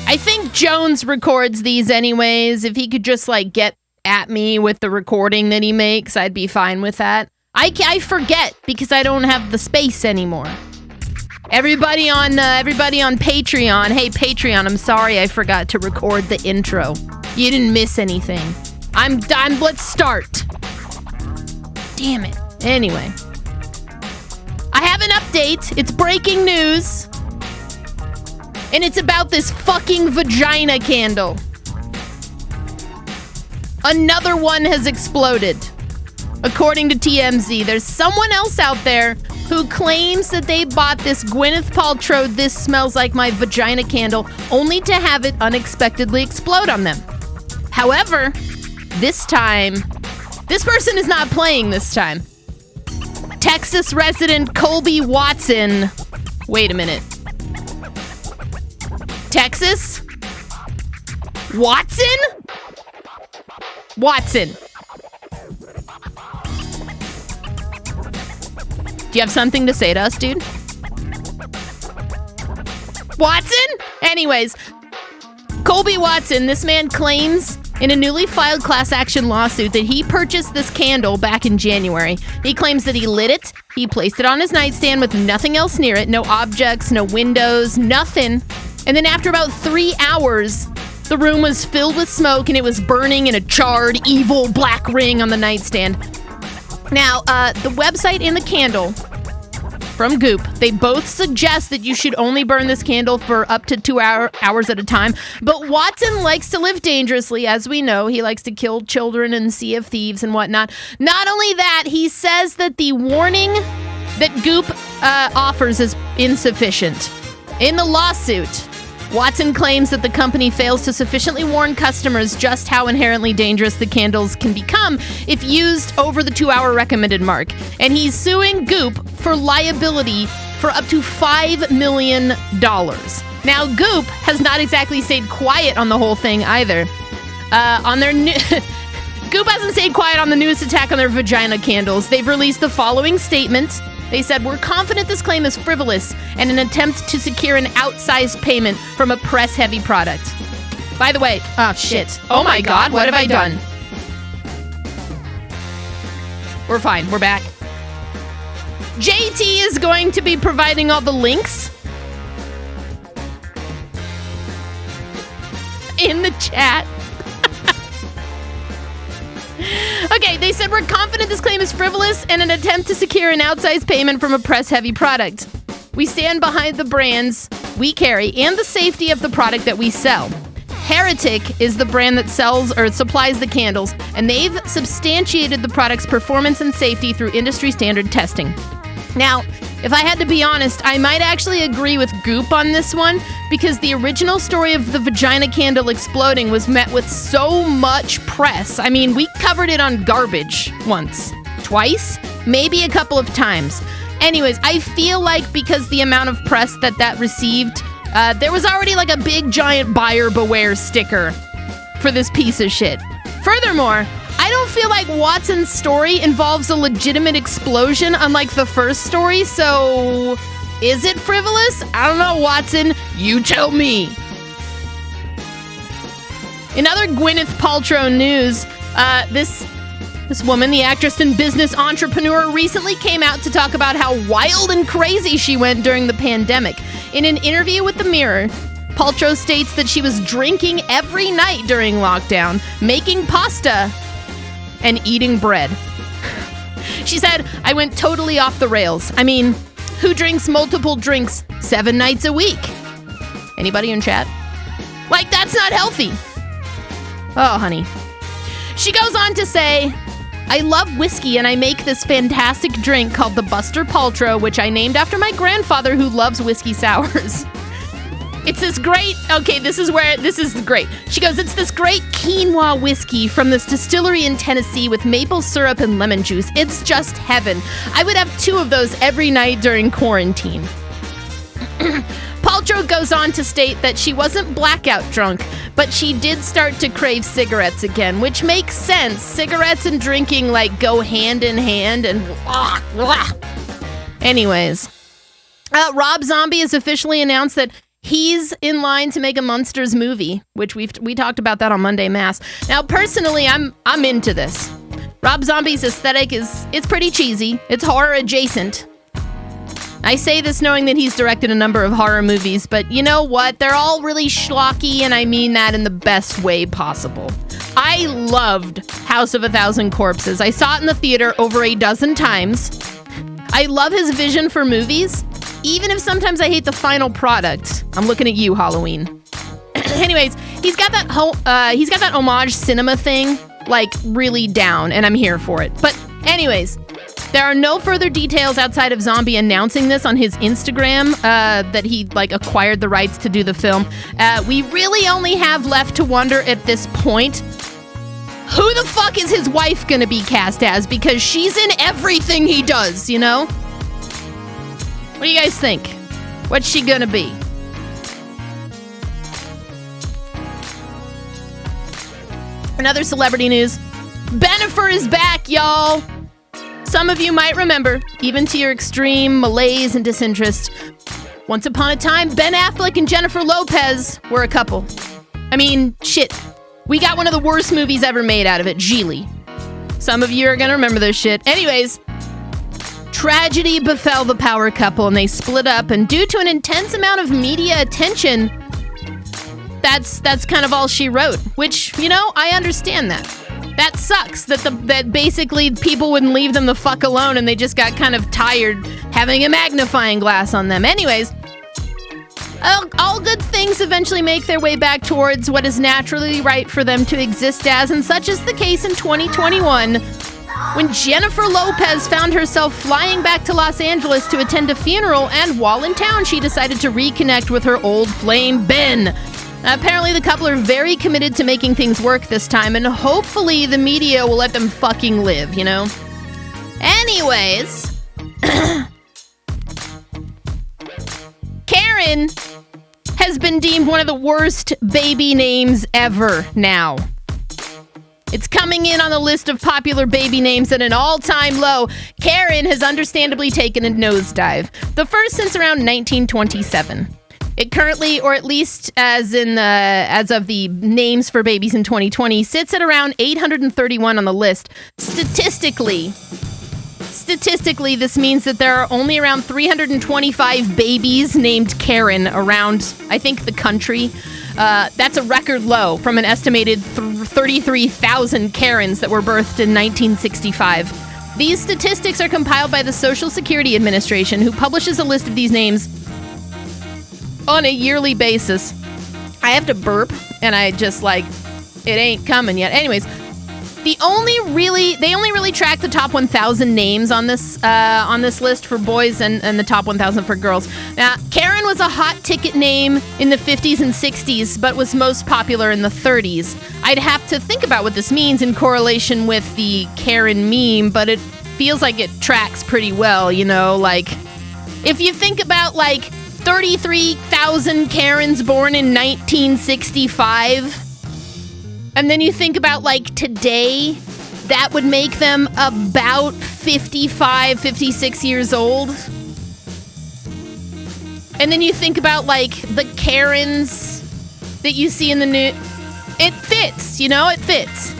I think Jones records these anyways. If he could just, like, get at me with the recording that he makes, I'd be fine with that. I forget because I don't have the space anymore. Everybody on Patreon. Hey, Patreon, I'm sorry I forgot to record the intro. You didn't miss anything. I'm done. Let's start. Damn it. Anyway. I have an update. It's breaking news. And it's about this fucking vagina candle. Another one has exploded. According to TMZ, there's someone else out there who claims that they bought this Gwyneth Paltrow "This Smells Like My Vagina" candle only to have it unexpectedly explode on them. However, this time, this person is not playing this time. Texas resident Colby Watson. Wait a minute. Texas? Watson? Watson. Do you have something to say to us, dude? Watson? Anyways, Colby Watson, this man claims in a newly filed class action lawsuit that he purchased this candle back in January. He claims that he lit it, he placed it on his nightstand with nothing else near it, no objects, no windows, nothing. And then after about 3 hours, the room was filled with smoke and it was burning in a charred, evil black ring on the nightstand. Now, the website and the candle from Goop, they both suggest that you should only burn this candle for up to 2 hours at a time. But Watson likes to live dangerously, as we know. He likes to kill children and Sea of Thieves and whatnot. Not only that, he says that the warning that Goop offers is insufficient. In the lawsuit, Watson claims that the company fails to sufficiently warn customers just how inherently dangerous the candles can become if used over the 2-hour recommended mark. And he's suing Goop for liability for up to $5 million. Now, Goop has not exactly stayed quiet on the whole thing either. Goop hasn't stayed quiet on the newest attack on their vagina candles. They've released the following statement. They said, "We're confident this claim is frivolous and an attempt to secure an outsized payment from a press-heavy product." By the way, oh shit. Oh my god, what have I done? We're fine, we're back. JT is going to be providing all the links in the chat. Okay, they said, "We're confident this claim is frivolous and an attempt to secure an outsized payment from a press-heavy product. We stand behind the brands we carry and the safety of the product that we sell. Heretic is the brand that sells or supplies the candles, and they've substantiated the product's performance and safety through industry-standard testing." Now, if I had to be honest, I might actually agree with Goop on this one, because the original story of the vagina candle exploding was met with so much press. I mean, we covered it on Garbage once, twice, maybe a couple of times. Anyways, I feel like because the amount of press that received, there was already like a big giant buyer beware sticker for this piece of shit. Furthermore, I don't feel like Watson's story involves a legitimate explosion unlike the first story, so is it frivolous? I don't know, Watson. You tell me. In other Gwyneth Paltrow news, this woman, the actress and business entrepreneur, recently came out to talk about how wild and crazy she went during the pandemic. In an interview with The Mirror, Paltrow states that she was drinking every night during lockdown, making pasta, and eating bread. She said, "I went totally off the rails. I mean, who drinks multiple drinks 7 nights a week?" Anybody in chat? Like, that's not healthy. Oh, honey. She goes on to say, "I love whiskey and I make this fantastic drink called the Buster Paltrow, which I named after my grandfather who loves whiskey sours. It's this great," okay, this is great. She goes, "It's this great quinoa whiskey from this distillery in Tennessee with maple syrup and lemon juice. It's just heaven. I would have 2 of those every night during quarantine." Paltrow goes on to state that she wasn't blackout drunk, but she did start to crave cigarettes again, which makes sense. Cigarettes and drinking, like, go hand in hand and Anyways, Rob Zombie has officially announced that he's in line to make a Monsters movie, which we talked about that on Monday Mass. Now, personally, I'm into this. Rob Zombie's aesthetic it's pretty cheesy. It's horror adjacent. I say this knowing that he's directed a number of horror movies, but you know what? They're all really schlocky, and I mean that in the best way possible. I loved House of a Thousand Corpses. I saw it in the theater over a dozen times. I love his vision for movies, even if sometimes I hate the final product. I'm looking at you, Halloween. Anyways, he's got that homage cinema thing, like, really down, and I'm here for it. But anyways, there are no further details outside of Zombie announcing this on his Instagram, that he, like, acquired the rights to do the film. We really only have left to wonder at this point, who the fuck is his wife gonna be cast as? Because she's in everything he does, you know? What do you guys think? What's she gonna be? Another celebrity news. Bennifer is back, y'all! Some of you might remember, even to your extreme malaise and disinterest, once upon a time, Ben Affleck and Jennifer Lopez were a couple. I mean, shit. We got one of the worst movies ever made out of it, Geely. Some of you are gonna remember this shit. Anyways, tragedy befell the power couple and they split up, and due to an intense amount of media attention, that's kind of all she wrote, which, you know, I understand that. That sucks that basically people wouldn't leave them the fuck alone and they just got kind of tired having a magnifying glass on them. Anyways, all good things eventually make their way back towards what is naturally right for them to exist as, and such is the case in 2021 when Jennifer Lopez found herself flying back to Los Angeles to attend a funeral, and while in town she decided to reconnect with her old flame, Ben. Apparently the couple are very committed to making things work this time, and hopefully the media will let them fucking live, you know? Anyways, Karen has been deemed one of the worst baby names ever now. It's coming in on the list of popular baby names at an all-time low. Karen has understandably taken a nosedive, the first since around 1927. It currently, or at least as of the names for babies in 2020, sits at around 831 on the list. Statistically, this means that there are only around 325 babies named Karen around, I think, the country. That's a record low from an estimated 33,000 Karens that were birthed in 1965. These statistics are compiled by the Social Security Administration, who publishes a list of these names on a yearly basis. I have to burp, and I just, like, it ain't coming yet. Anyways, they only really track the top 1,000 names on this list for boys and the top 1,000 for girls. Now, Karen was a hot ticket name in the 50s and 60s, but was most popular in the 30s. I'd have to think about what this means in correlation with the Karen meme, but it feels like it tracks pretty well, you know? Like, if you think about, like, 33,000 Karens born in 1965. And then you think about, like, today, that would make them about 55, 56 years old. And then you think about, like, the Karens that you see in the news. It fits, you know? It fits.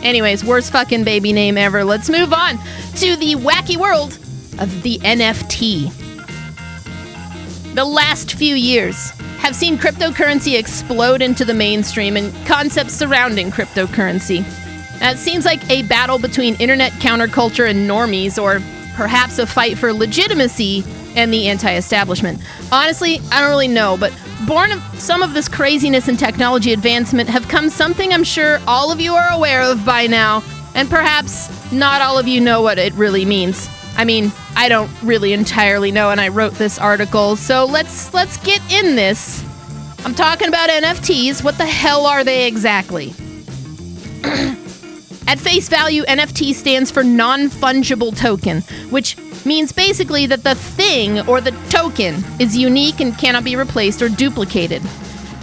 Anyways, worst fucking baby name ever. Let's move on to the wacky world of the NFT. The last few years have seen cryptocurrency explode into the mainstream and concepts surrounding cryptocurrency. It seems like a battle between internet counterculture and normies, or perhaps a fight for legitimacy and the anti-establishment. Honestly, I don't really know, but born of some of this craziness and technology advancement have come something I'm sure all of you are aware of by now, and perhaps not all of you know what it really means. I mean, I don't really entirely know, and I wrote this article, so let's get in this. I'm talking about NFTs. What the hell are they exactly? At face value, NFT stands for non-fungible token, which means basically that the thing or the token is unique and cannot be replaced or duplicated.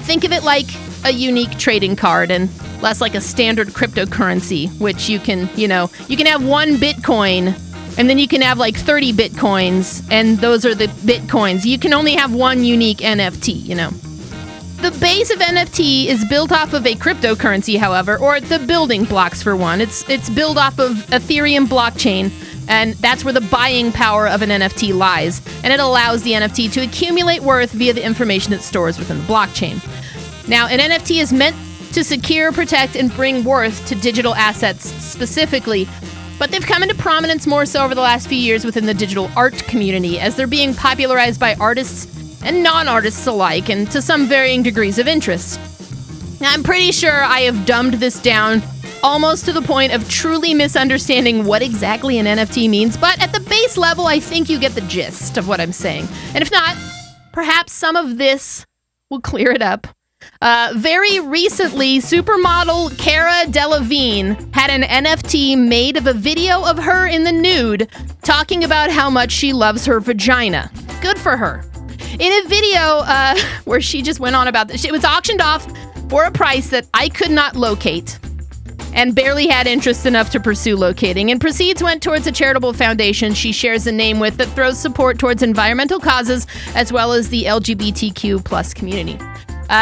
Think of it like a unique trading card and less like a standard cryptocurrency, which you can have one Bitcoin And then you can have like 30 Bitcoins, and those are the Bitcoins. You can only have one unique NFT, you know. The base of NFT is built off of a cryptocurrency, however, or the building blocks for one. It's built off of Ethereum blockchain, and that's where the buying power of an NFT lies. And it allows the NFT to accumulate worth via the information it stores within the blockchain. Now, an NFT is meant to secure, protect, and bring worth to digital assets specifically, but they've come into prominence more so over the last few years within the digital art community, as they're being popularized by artists and non-artists alike, and to some varying degrees of interest. Now, I'm pretty sure I have dumbed this down almost to the point of truly misunderstanding what exactly an NFT means, but at the base level, I think you get the gist of what I'm saying. And if not, perhaps some of this will clear it up. Very recently, supermodel Cara Delevingne had an NFT made of a video of her in the nude talking about how much she loves her vagina. Good for her. In a video where she just went on about this, it was auctioned off for a price that I could not locate and barely had interest enough to pursue locating, and proceeds went towards a charitable foundation she shares a name with that throws support towards environmental causes as well as the LGBTQ plus community.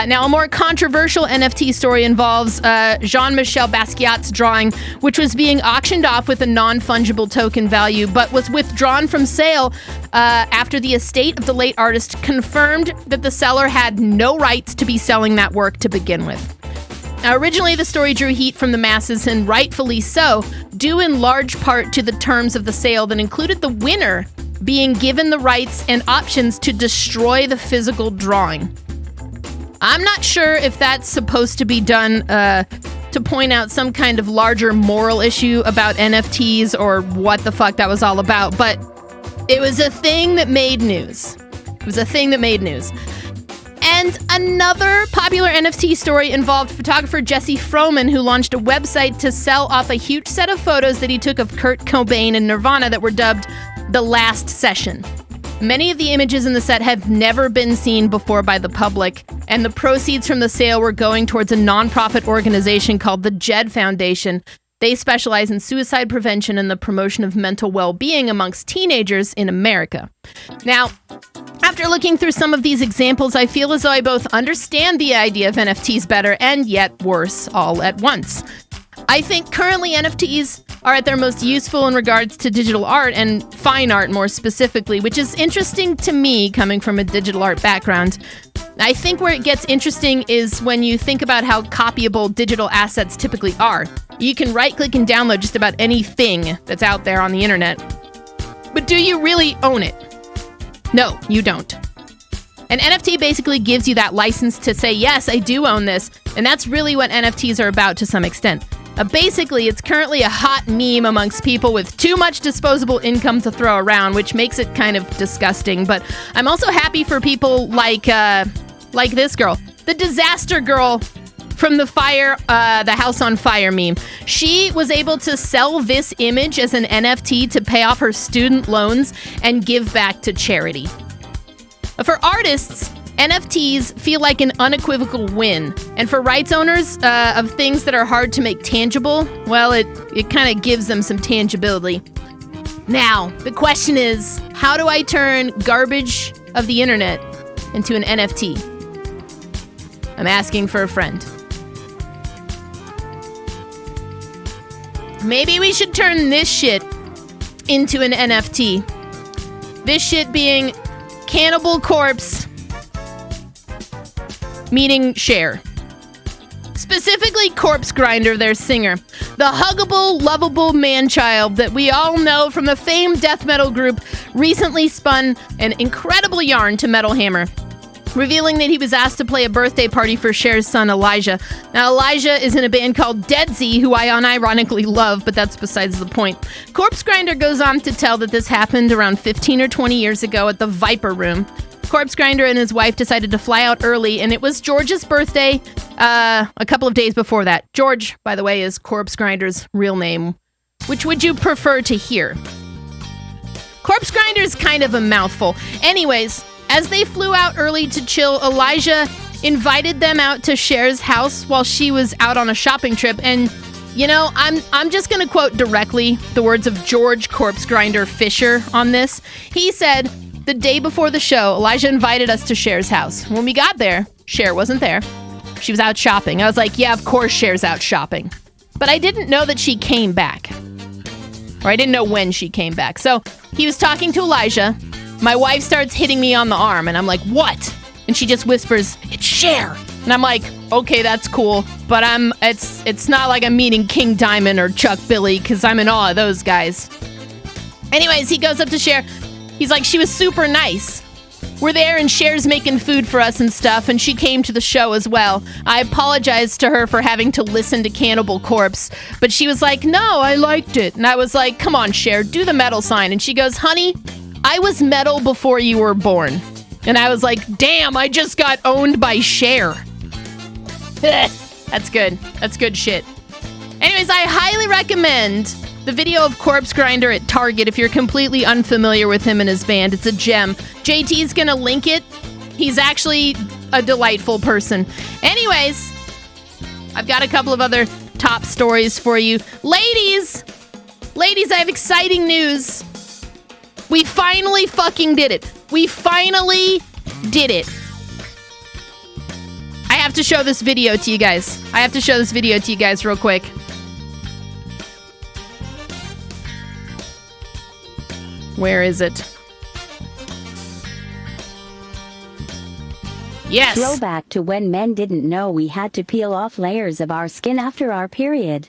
Now, a more controversial NFT story involves Jean-Michel Basquiat's drawing, which was being auctioned off with a non-fungible token value, but was withdrawn from sale after the estate of the late artist confirmed that the seller had no rights to be selling that work to begin with. Now, originally, the story drew heat from the masses, and rightfully so, due in large part to the terms of the sale that included the winner being given the rights and options to destroy the physical drawing. I'm not sure if that's supposed to be done to point out some kind of larger moral issue about NFTs or what the fuck that was all about, but it was a thing that made news. And another popular NFT story involved photographer Jesse Froman, who launched a website to sell off a huge set of photos that he took of Kurt Cobain and Nirvana that were dubbed The Last Session. Many of the images in the set have never been seen before by the public, and the proceeds from the sale were going towards a nonprofit organization called the JED Foundation. They specialize in suicide prevention and the promotion of mental well-being amongst teenagers in America. Now, after looking through some of these examples, I feel as though I both understand the idea of NFTs better and yet worse all at once. I think currently NFTs are at their most useful in regards to digital art and fine art more specifically, which is interesting to me coming from a digital art background. I think where it gets interesting is when you think about how copyable digital assets typically are. You can right-click and download just about anything that's out there on the internet. But do you really own it? No, you don't. An NFT basically gives you that license to say, yes, I do own this, and that's really what NFTs are about to some extent. Basically, it's currently a hot meme amongst people with too much disposable income to throw around, which makes it kind of disgusting. But I'm also happy for people like this girl, the disaster girl from the House on Fire meme. She was able to sell this image as an NFT to pay off her student loans and give back to charity. For artists, NFTs feel like an unequivocal win. And for rights owners of things that are hard to make tangible, well, it kind of gives them some tangibility. Now, the question is, how do I turn garbage of the internet into an NFT? I'm asking for a friend. Maybe we should turn this shit into an NFT. This shit being Cannibal Corpse meeting Cher. Specifically Corpse Grinder, their singer. The huggable, lovable man-child that we all know from the famed death metal group recently spun an incredible yarn to Metal Hammer, revealing that he was asked to play a birthday party for Cher's son, Elijah. Now, Elijah is in a band called Dead Z, who I unironically love, but that's besides the point. Corpse Grinder goes on to tell that this happened around 15 or 20 years ago at the Viper Room. Corpse Grinder and his wife decided to fly out early, and it was George's birthday a couple of days before that. George, by the way, is Corpse Grinder's real name. Which would you prefer to hear? Corpse Grinder's kind of a mouthful. Anyways, as they flew out early to chill, Elijah invited them out to Cher's house while she was out on a shopping trip, and You know, I'm just going to quote directly the words of George Corpse Grinder Fisher on this. He said, the day before the show, Elijah invited us to Cher's house. When we got there, Cher wasn't there. She was out shopping. I was like, yeah, of course Cher's out shopping. But I didn't know that she came back. Or I didn't know when she came back. So he was talking to Elijah. My wife starts hitting me on the arm, and I'm like, what? And she just whispers, it's Cher. And I'm like, okay, that's cool. But it's not like I'm meeting King Diamond or Chuck Billy, because I'm in awe of those guys. Anyways, he goes up to Cher. He's like, she was super nice. We're there and Cher's making food for us and stuff, and she came to the show as well. I apologized to her for having to listen to Cannibal Corpse, but she was like, no, I liked it. And I was like, come on, Cher, do the metal sign. And she goes, honey, I was metal before you were born. And I was like, damn, I just got owned by Cher. That's good. That's good shit. Anyways, I highly recommend the video of Corpse Grinder at Target if you're completely unfamiliar with him and his band. It's a gem. JT's gonna link it. He's actually a delightful person. Anyways, I've got a couple of other top stories for you. Ladies, I have exciting news. We finally fucking did it. We finally did it. I have to show this video to you guys. Real quick. Where is it? Yes! Throwback to when men didn't know we had to peel off layers of our skin after our period.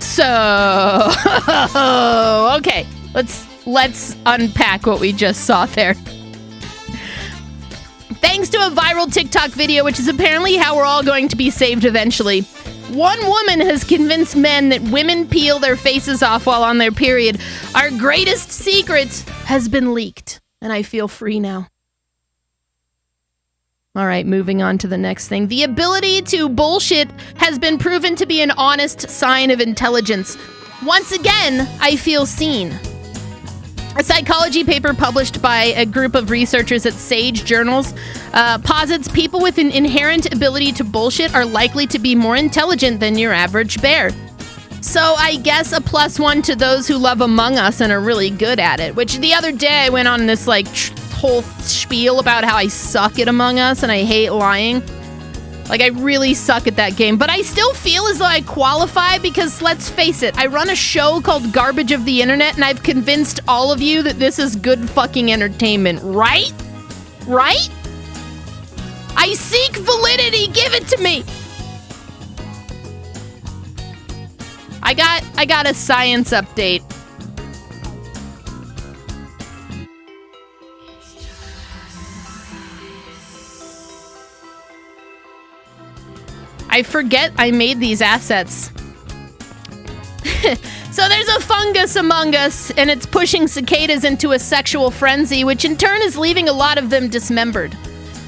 So, okay, let's unpack what we just saw there. Thanks to a viral TikTok video, which is apparently how we're all going to be saved eventually, one woman has convinced men that women peel their faces off while on their period. Our greatest secret has been leaked, and I feel free now. All right, moving on to the next thing. The ability to bullshit has been proven to be an honest sign of intelligence. Once again, I feel seen. A psychology paper published by a group of researchers at Sage Journals posits people with an inherent ability to bullshit are likely to be more intelligent than your average bear. So I guess a +1 to those who love Among Us and are really good at it. Which the other day I went on this whole spiel about how I suck at Among Us and I hate lying. Like, I really suck at that game. But I still feel as though I qualify because, let's face it, I run a show called Garbage of the Internet, and I've convinced all of you that this is good fucking entertainment, right? Right? I seek validity, give it to me! I got a science update. I forget I made these assets. So there's a fungus among us, and it's pushing cicadas into a sexual frenzy, which in turn is leaving a lot of them dismembered.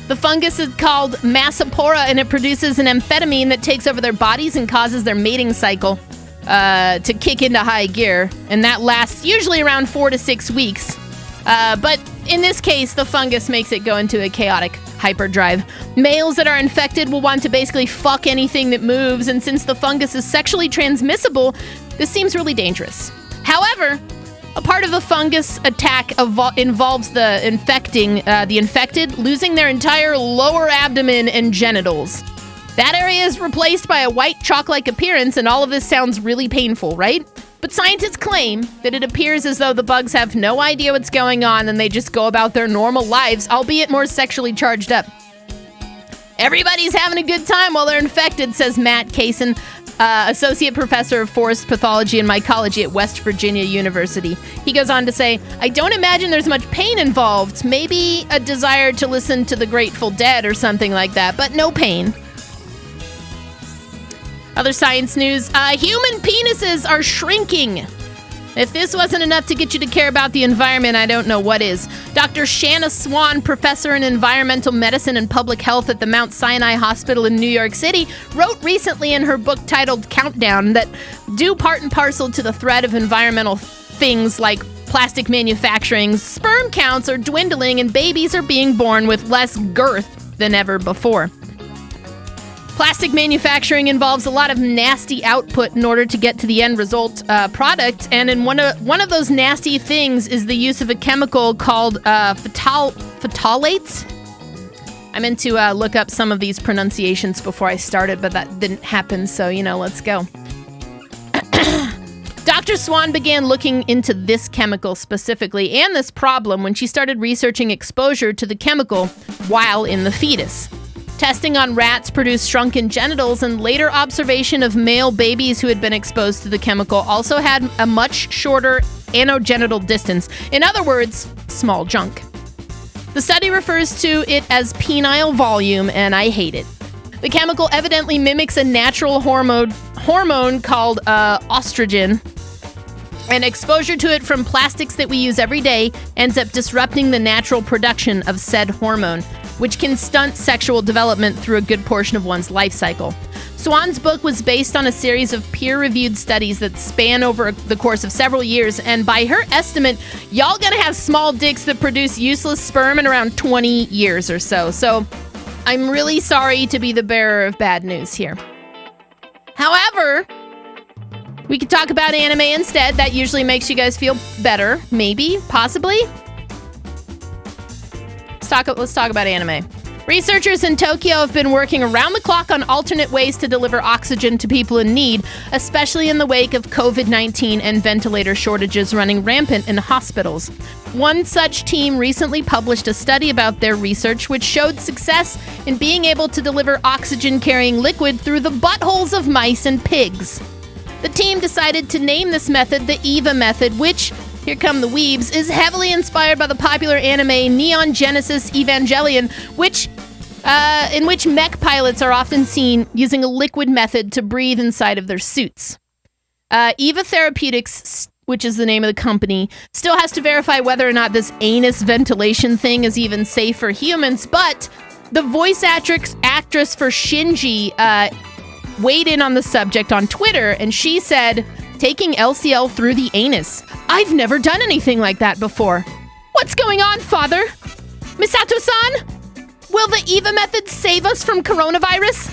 The fungus is called Massapora, and it produces an amphetamine that takes over their bodies and causes their mating cycle to kick into high gear, and that lasts usually around 4 to 6 weeks. But in this case, the fungus makes it go into a chaotic hyperdrive. Males that are infected will want to basically fuck anything that moves, and since the fungus is sexually transmissible, this seems really dangerous. However, a part of the fungus attack involves the infected losing their entire lower abdomen and genitals. That area is replaced by a white chalk-like appearance, and all of this sounds really painful, right? But scientists claim that it appears as though the bugs have no idea what's going on and they just go about their normal lives, albeit more sexually charged up. Everybody's having a good time while they're infected, says Matt Kaysen, associate professor of forest pathology and mycology at West Virginia University. He goes on to say, I don't imagine there's much pain involved. Maybe a desire to listen to the Grateful Dead or something like that, but no pain. Other science news, human penises are shrinking. If this wasn't enough to get you to care about the environment, I don't know what is. Dr. Shanna Swan, professor in environmental medicine and public health at the Mount Sinai Hospital in New York City, wrote recently in her book titled Countdown that, due part and parcel to the threat of environmental things like plastic manufacturing, sperm counts are dwindling and babies are being born with less girth than ever before. Plastic manufacturing involves a lot of nasty output in order to get to the end result product, and in one of those nasty things is the use of a chemical called phthalates. I meant to look up some of these pronunciations before I started, but that didn't happen, so, let's go. Dr. Swan began looking into this chemical specifically and this problem when she started researching exposure to the chemical while in the fetus. Testing on rats produced shrunken genitals, and later observation of male babies who had been exposed to the chemical also had a much shorter anogenital distance. In other words, small junk. The study refers to it as penile volume, and I hate it. The chemical evidently mimics a natural hormone called estrogen, and exposure to it from plastics that we use every day ends up disrupting the natural production of said hormone, which can stunt sexual development through a good portion of one's life cycle. Swan's book was based on a series of peer-reviewed studies that span over the course of several years, and by her estimate, y'all gonna have small dicks that produce useless sperm in around 20 years or so. So, I'm really sorry to be the bearer of bad news here. However, we could talk about anime instead. That usually makes you guys feel better. Maybe. Possibly. Let's talk about anime. Researchers in Tokyo have been working around the clock on alternate ways to deliver oxygen to people in need, especially in the wake of COVID-19 and ventilator shortages running rampant in hospitals. One such team recently published a study about their research, which showed success in being able to deliver oxygen-carrying liquid through the buttholes of mice and pigs. The team decided to name this method the EVA method, which, here come the weebs, is heavily inspired by the popular anime Neon Genesis Evangelion, in which mech pilots are often seen using a liquid method to breathe inside of their suits. EVA Therapeutics, which is the name of the company, still has to verify whether or not this anus ventilation thing is even safe for humans, but the voice actress for Shinji weighed in on the subject on Twitter, and she said, "Taking LCL through the anus. I've never done anything like that before. What's going on, father? Misato-san? Will the EVA method save us from coronavirus?"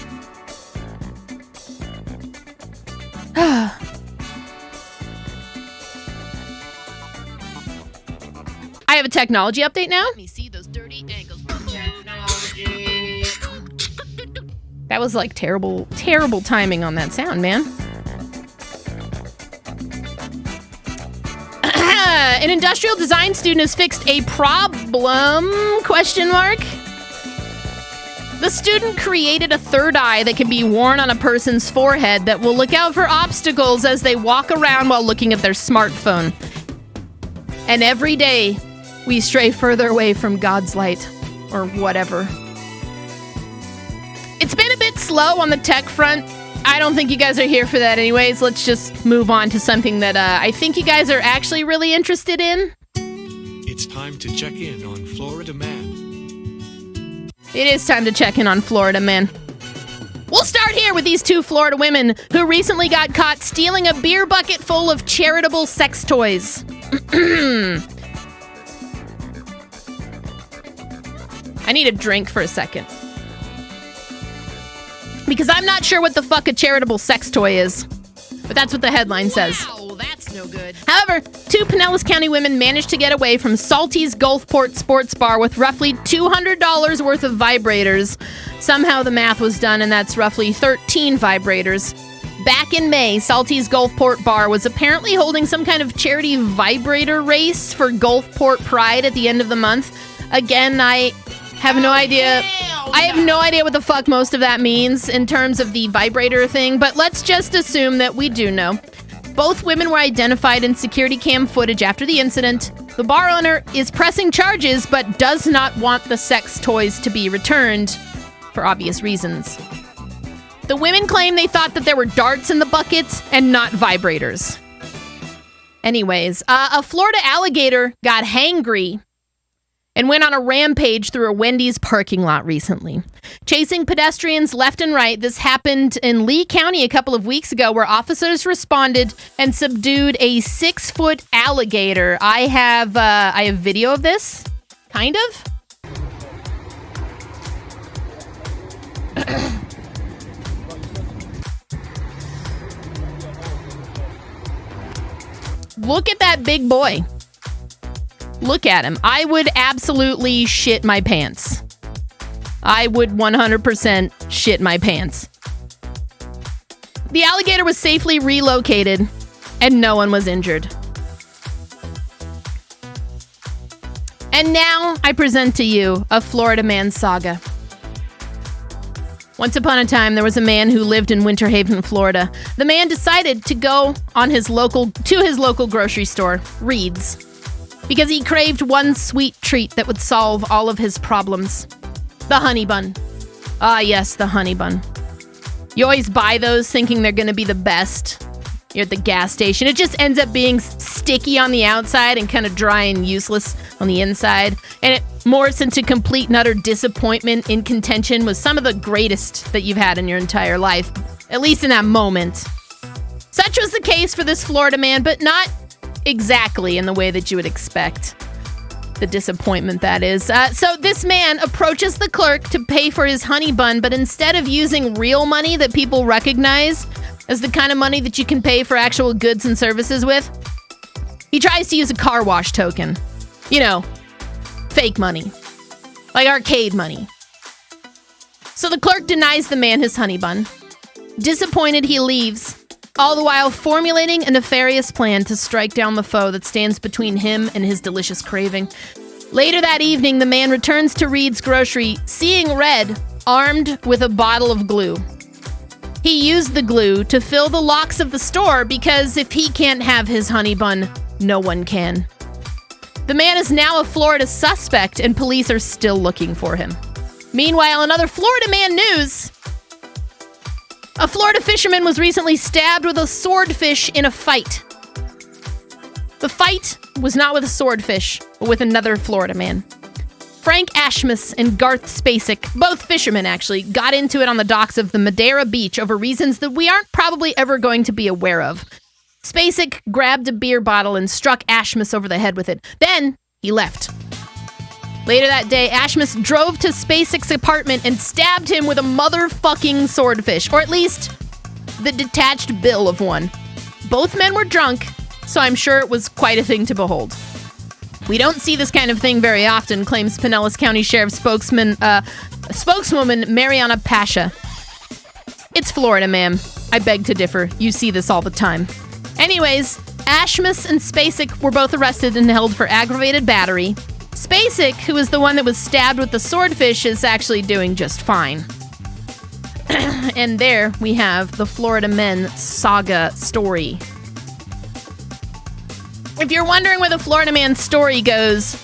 I have a technology update now. Let me see those dirty ankles. Technology. That was like terrible timing on that sound, man. An industrial design student has fixed a problem? ? The student created a third eye that can be worn on a person's forehead that will look out for obstacles as they walk around while looking at their smartphone. And every day, we stray further away from God's light, or whatever. It's been a bit slow on the tech front. I don't think you guys are here for that anyways. Let's just move on to something that I think you guys are actually really interested in. It's time to check in on Florida Man. It is time to check in on Florida Man. We'll start here with these two Florida women who recently got caught stealing a beer bucket full of charitable sex toys. I need a drink for a second. Because I'm not sure what the fuck a charitable sex toy is. But that's what the headline says. Wow, that's no good. However, two Pinellas County women managed to get away from Salty's Gulfport Sports Bar with roughly $200 worth of vibrators. Somehow the math was done, and that's roughly 13 vibrators. Back in May, Salty's Gulfport Bar was apparently holding some kind of charity vibrator race for Gulfport Pride at the end of the month. Again, I have no idea. I have no idea what the fuck most of that means in terms of the vibrator thing, but let's just assume that we do know. Both women were identified in security cam footage after the incident. The bar owner is pressing charges, but does not want the sex toys to be returned for obvious reasons. The women claim they thought that there were darts in the buckets and not vibrators. Anyways, a Florida alligator got hangry and went on a rampage through a Wendy's parking lot recently. Chasing pedestrians left and right, this happened in Lee County a couple of weeks ago where officers responded and subdued a 6-foot alligator. I have video of this, kind of. Look at that big boy. Look at him. I would absolutely shit my pants. I would 100% shit my pants. The alligator was safely relocated and no one was injured. And now I present to you a Florida man saga. Once upon a time, there was a man who lived in Winter Haven, Florida. The man decided to go to his local grocery store, Reed's, because he craved one sweet treat that would solve all of his problems. The honey bun. Ah, yes, the honey bun. You always buy those thinking they're going to be the best. You're at the gas station. It just ends up being sticky on the outside and kind of dry and useless on the inside. And it morphs into complete and utter disappointment in contention with some of the greatest that you've had in your entire life, at least in that moment. Such was the case for this Florida man, but not exactly in the way that you would expect. The disappointment, that is. So this man approaches the clerk to pay for his honey bun, but instead of using real money that people recognize as the kind of money that you can pay for actual goods and services with, he tries to use a car wash token. You know, fake money. Like arcade money. So the clerk denies the man his honey bun. Disappointed, he leaves, all the while formulating a nefarious plan to strike down the foe that stands between him and his delicious craving. Later that evening, the man returns to Reed's Grocery, seeing red, armed with a bottle of glue. He used the glue to fill the locks of the store because if he can't have his honey bun, no one can. The man is now a Florida suspect and police are still looking for him. Meanwhile, in other Florida man news, a Florida fisherman was recently stabbed with a swordfish in a fight. The fight was not with a swordfish, but with another Florida man. Frank Ashmus and Garth Spacek, both fishermen actually, got into it on the docks of the Madeira Beach over reasons that we aren't probably ever going to be aware of. Spacek grabbed a beer bottle and struck Ashmus over the head with it. Then he left. Later that day, Ashmus drove to Spacek's apartment and stabbed him with a motherfucking swordfish, or at least the detached bill of one. Both men were drunk, so I'm sure it was quite a thing to behold. We don't see this kind of thing very often, claims Pinellas County Sheriff's spokeswoman Mariana Pasha. It's Florida, ma'am. I beg to differ. You see this all the time. Anyways, Ashmus and Spacek were both arrested and held for aggravated battery. Spacek, who was the one that was stabbed with the swordfish, is actually doing just fine. And there we have the Florida men saga story. If you're wondering where the Florida man story goes,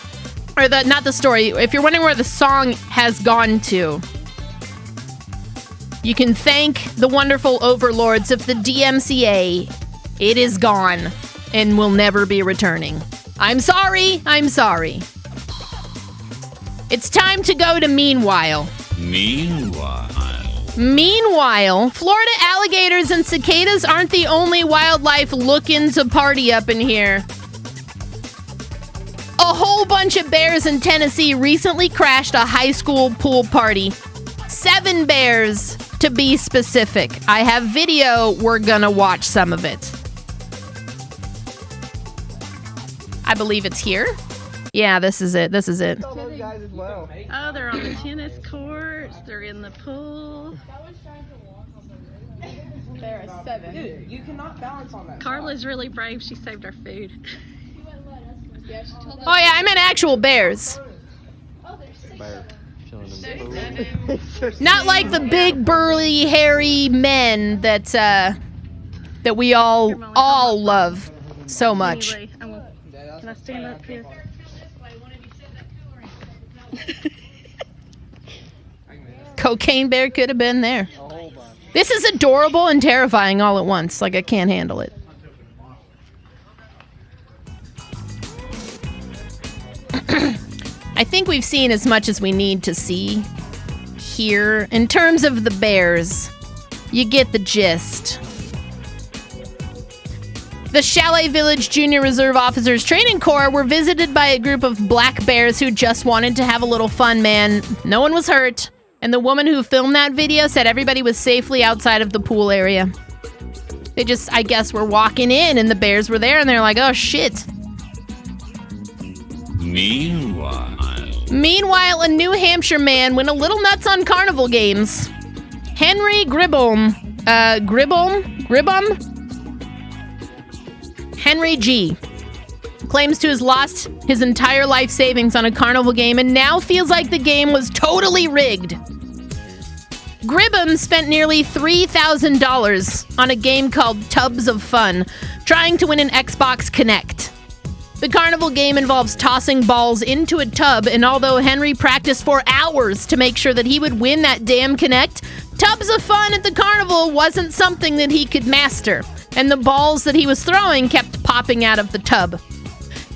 or not the story, if you're wondering where the song has gone to, you can thank the wonderful overlords of the DMCA. It is gone and will never be returning. I'm sorry. It's time to go to Meanwhile. Meanwhile, Florida alligators and cicadas aren't the only wildlife looking to party up in here. A whole bunch of bears in Tennessee recently crashed a high school pool party. 7 bears, to be specific. I have video. We're gonna watch some of it. I believe it's here. Yeah, this is it. Oh, they're on the tennis courts. They're in the pool. There are 7. Dude, you cannot balance on that. Carla's really brave. She saved our food. Oh yeah, I meant actual bears. Not like the big, burly, hairy men that we all love so much. Anyway, can I stand up here? Cocaine bear could have been there. This is adorable and terrifying all at once. Like, I can't handle it. I I think we've seen as much as we need to see here. In terms of the bears, you get the gist. The Chalet Village Junior Reserve Officers Training Corps were visited by a group of black bears who just wanted to have a little fun, man. No one was hurt. And the woman who filmed that video said everybody was safely outside of the pool area. They just, I guess, were walking in and the bears were there and they're like, oh shit. Meanwhile, a New Hampshire man went a little nuts on carnival games. Henry Gribholm. Henry G. claims to have lost his entire life savings on a carnival game and now feels like the game was totally rigged. Gribholm spent nearly $3,000 on a game called Tubs of Fun, trying to win an Xbox Kinect. The carnival game involves tossing balls into a tub, and although Henry practiced for hours to make sure that he would win that damn Kinect, Tubs of Fun at the carnival wasn't something that he could master, and the balls that he was throwing kept popping out of the tub.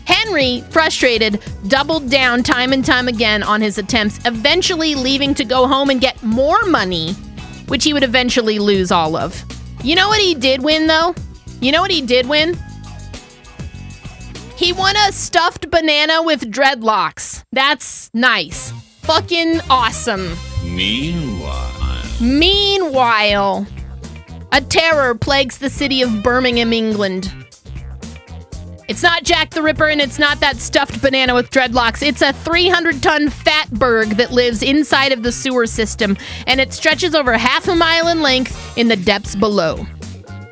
Henry, frustrated, doubled down time and time again on his attempts, eventually leaving to go home and get more money, which he would eventually lose all of. You know what he did win, though? You know what he did win? He won a stuffed banana with dreadlocks. That's nice. Fucking awesome. Meanwhile, a terror plagues the city of Birmingham, England. It's not Jack the Ripper and it's not that stuffed banana with dreadlocks. It's a 300-ton fatberg that lives inside of the sewer system, and it stretches over half a mile in length in the depths below.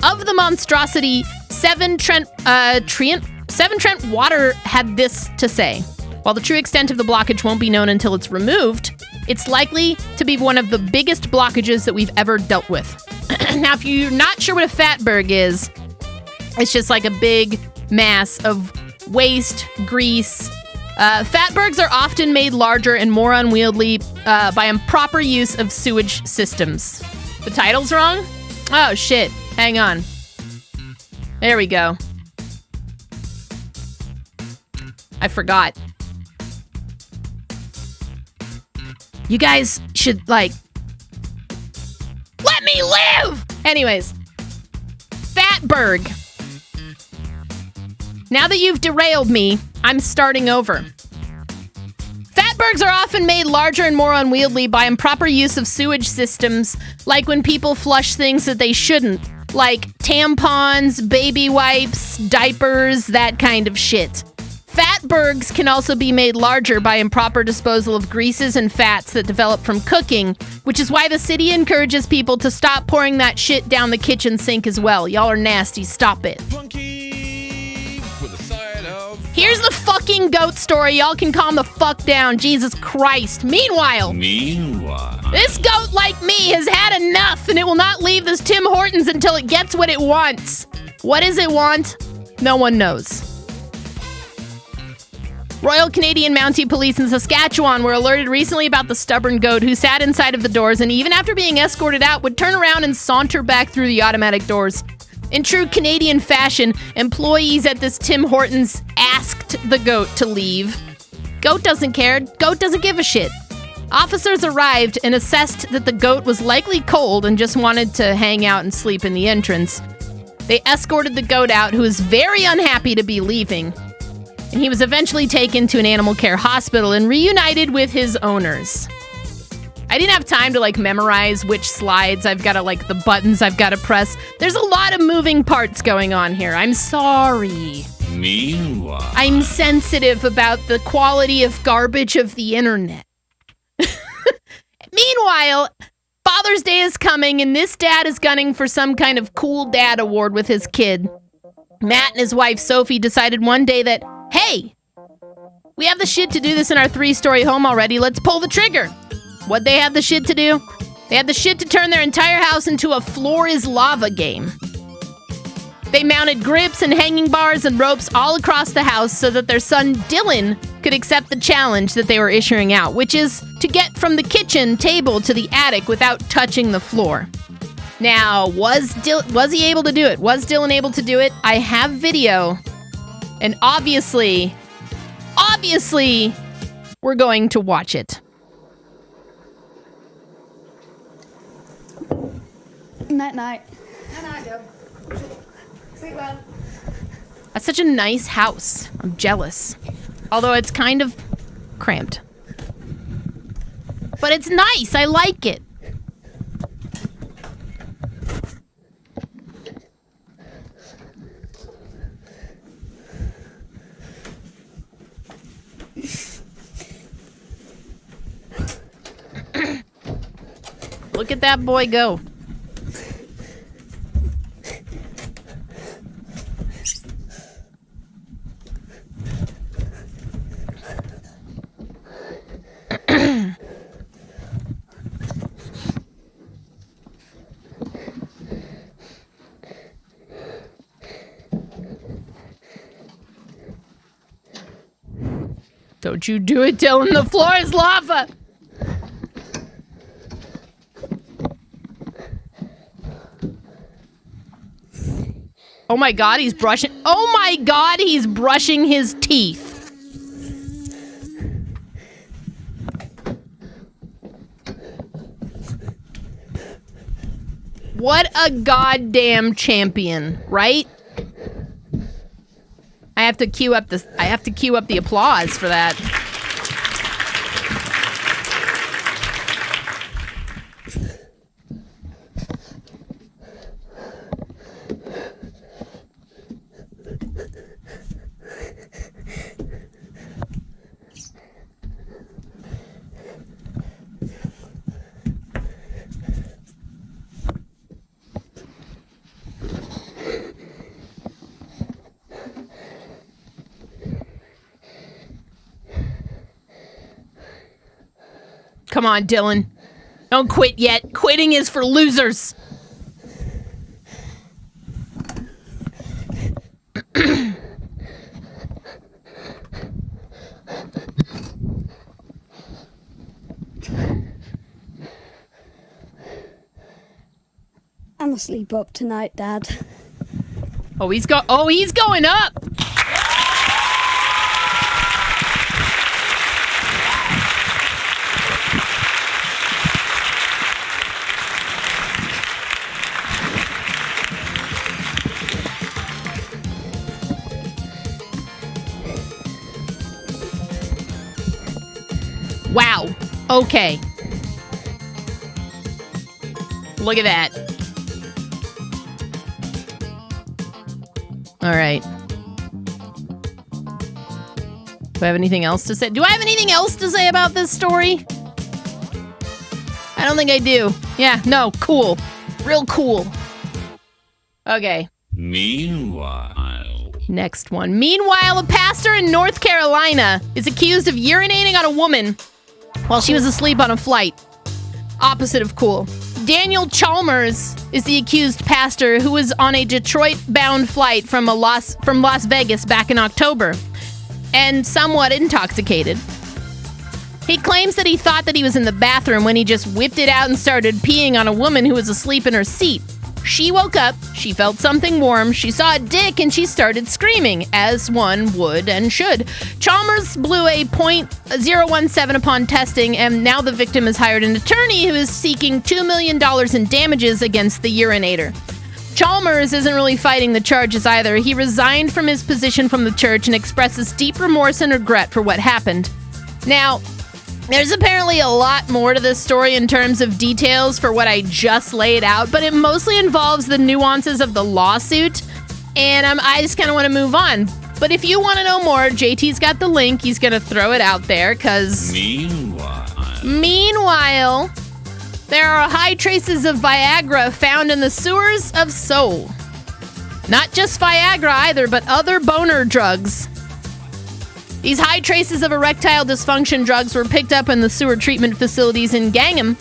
Of the monstrosity, Seven Trent Water had this to say. While the true extent of the blockage won't be known until it's removed, it's likely to be one of the biggest blockages that we've ever dealt with. Now, if you're not sure what a fatberg is, it's just like a big mass of waste, grease. Fatbergs are often made larger and more unwieldy by improper use of sewage systems. The title's wrong? Oh, shit. Hang on. There we go. I forgot. You guys should, let me live! Anyways. Fatberg. Now that you've derailed me, I'm starting over. Fatbergs are often made larger and more unwieldy by improper use of sewage systems, like when people flush things that they shouldn't, like tampons, baby wipes, diapers, that kind of shit. Fatbergs can also be made larger by improper disposal of greases and fats that develop from cooking, which is why the city encourages people to stop pouring that shit down the kitchen sink as well. Y'all are nasty. Stop it. Here's the fucking goat story. Y'all can calm the fuck down. Jesus Christ. Meanwhile, this goat, like me, has had enough, and it will not leave this Tim Hortons until it gets what it wants. What does it want? No one knows. Royal Canadian Mounted Police in Saskatchewan were alerted recently about the stubborn goat who sat inside of the doors and even after being escorted out would turn around and saunter back through the automatic doors. In true Canadian fashion, employees at this Tim Hortons asked the goat to leave. Goat doesn't care. Goat doesn't give a shit. Officers arrived and assessed that the goat was likely cold and just wanted to hang out and sleep in the entrance. They escorted the goat out, who was very unhappy to be leaving. And he was eventually taken to an animal care hospital and reunited with his owners. I didn't have time to memorize which slides I've got to the buttons I've got to press. There's a lot of moving parts going on here. I'm sorry. Meanwhile, I'm sensitive about the quality of garbage of the internet. Meanwhile, Father's Day is coming and this dad is gunning for some kind of cool dad award with his kid. Matt and his wife Sophie decided one day that, hey, we have the shit to do this in our 3-story home already. Let's pull the trigger. What'd they have the shit to do? They had the shit to turn their entire house into a floor is lava game. They mounted grips and hanging bars and ropes all across the house so that their son Dylan could accept the challenge that they were issuing out, which is to get from the kitchen table to the attic without touching the floor. Now, was he able to do it? Was Dylan able to do it? I have video. And obviously, we're going to watch it. Night-night. That's such a nice house. I'm jealous. Although it's kind of cramped. But it's nice. I like it. Look at that boy go. Don't you do it, Dylan. The floor is lava. Oh my god, he's brushing. Oh my god, he's brushing his teeth. What a goddamn champion, right? I have to cue up the applause for that. Come on, Dylan. Don't quit yet. Quitting is for losers. I'm asleep up tonight, Dad. Oh, he's going up. Wow. Okay. Look at that. All right. Do I have anything else to say? Do I have anything else to say about this story? I don't think I do. Yeah, no, cool. Real cool. Okay. Meanwhile. Next one. Meanwhile, a pastor in North Carolina is accused of urinating on a woman while she was asleep on a flight. Opposite of cool. Daniel Chalmers is the accused pastor who was on a Detroit-bound flight from Las Vegas back in October, and somewhat intoxicated. He claims that he thought that he was in the bathroom when he just whipped it out and started peeing on a woman who was asleep in her seat. She woke up, she felt something warm, she saw a dick, and she started screaming, as one would and should. Chalmers blew a .017 upon testing, and now the victim has hired an attorney who is seeking $2 million in damages against the urinator. Chalmers isn't really fighting the charges either. He resigned from his position from the church and expresses deep remorse and regret for what happened. Now, there's apparently a lot more to this story in terms of details for what I just laid out, but it mostly involves the nuances of the lawsuit, and I just kind of want to move on. But if you want to know more, JT's got the link. He's going to throw it out there, because... Meanwhile, there are high traces of Viagra found in the sewers of Seoul. Not just Viagra either, but other boner drugs. These high traces of erectile dysfunction drugs were picked up in the sewer treatment facilities in Gangnam,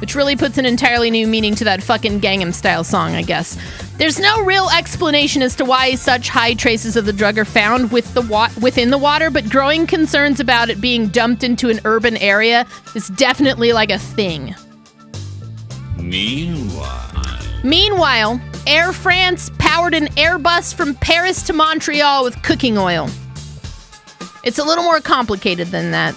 which really puts an entirely new meaning to that fucking Gangnam Style song, I guess. There's no real explanation as to why such high traces of the drug are found within the water, but growing concerns about it being dumped into an urban area is definitely like a thing. Meanwhile, Air France powered an Airbus from Paris to Montreal with cooking oil. It's a little more complicated than that.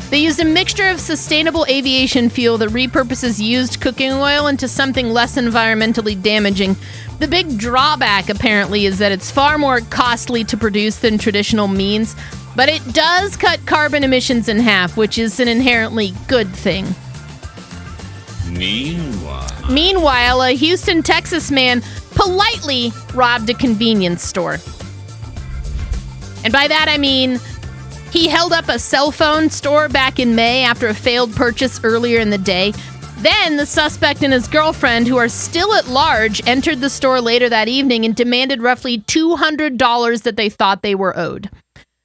They used a mixture of sustainable aviation fuel that repurposes used cooking oil into something less environmentally damaging. The big drawback, apparently, is that it's far more costly to produce than traditional means, but it does cut carbon emissions in half, which is an inherently good thing. Meanwhile, a Houston, Texas man politely robbed a convenience store. And by that I mean he held up a cell phone store back in May after a failed purchase earlier in the day. Then the suspect and his girlfriend, who are still at large, entered the store later that evening and demanded roughly $200 that they thought they were owed.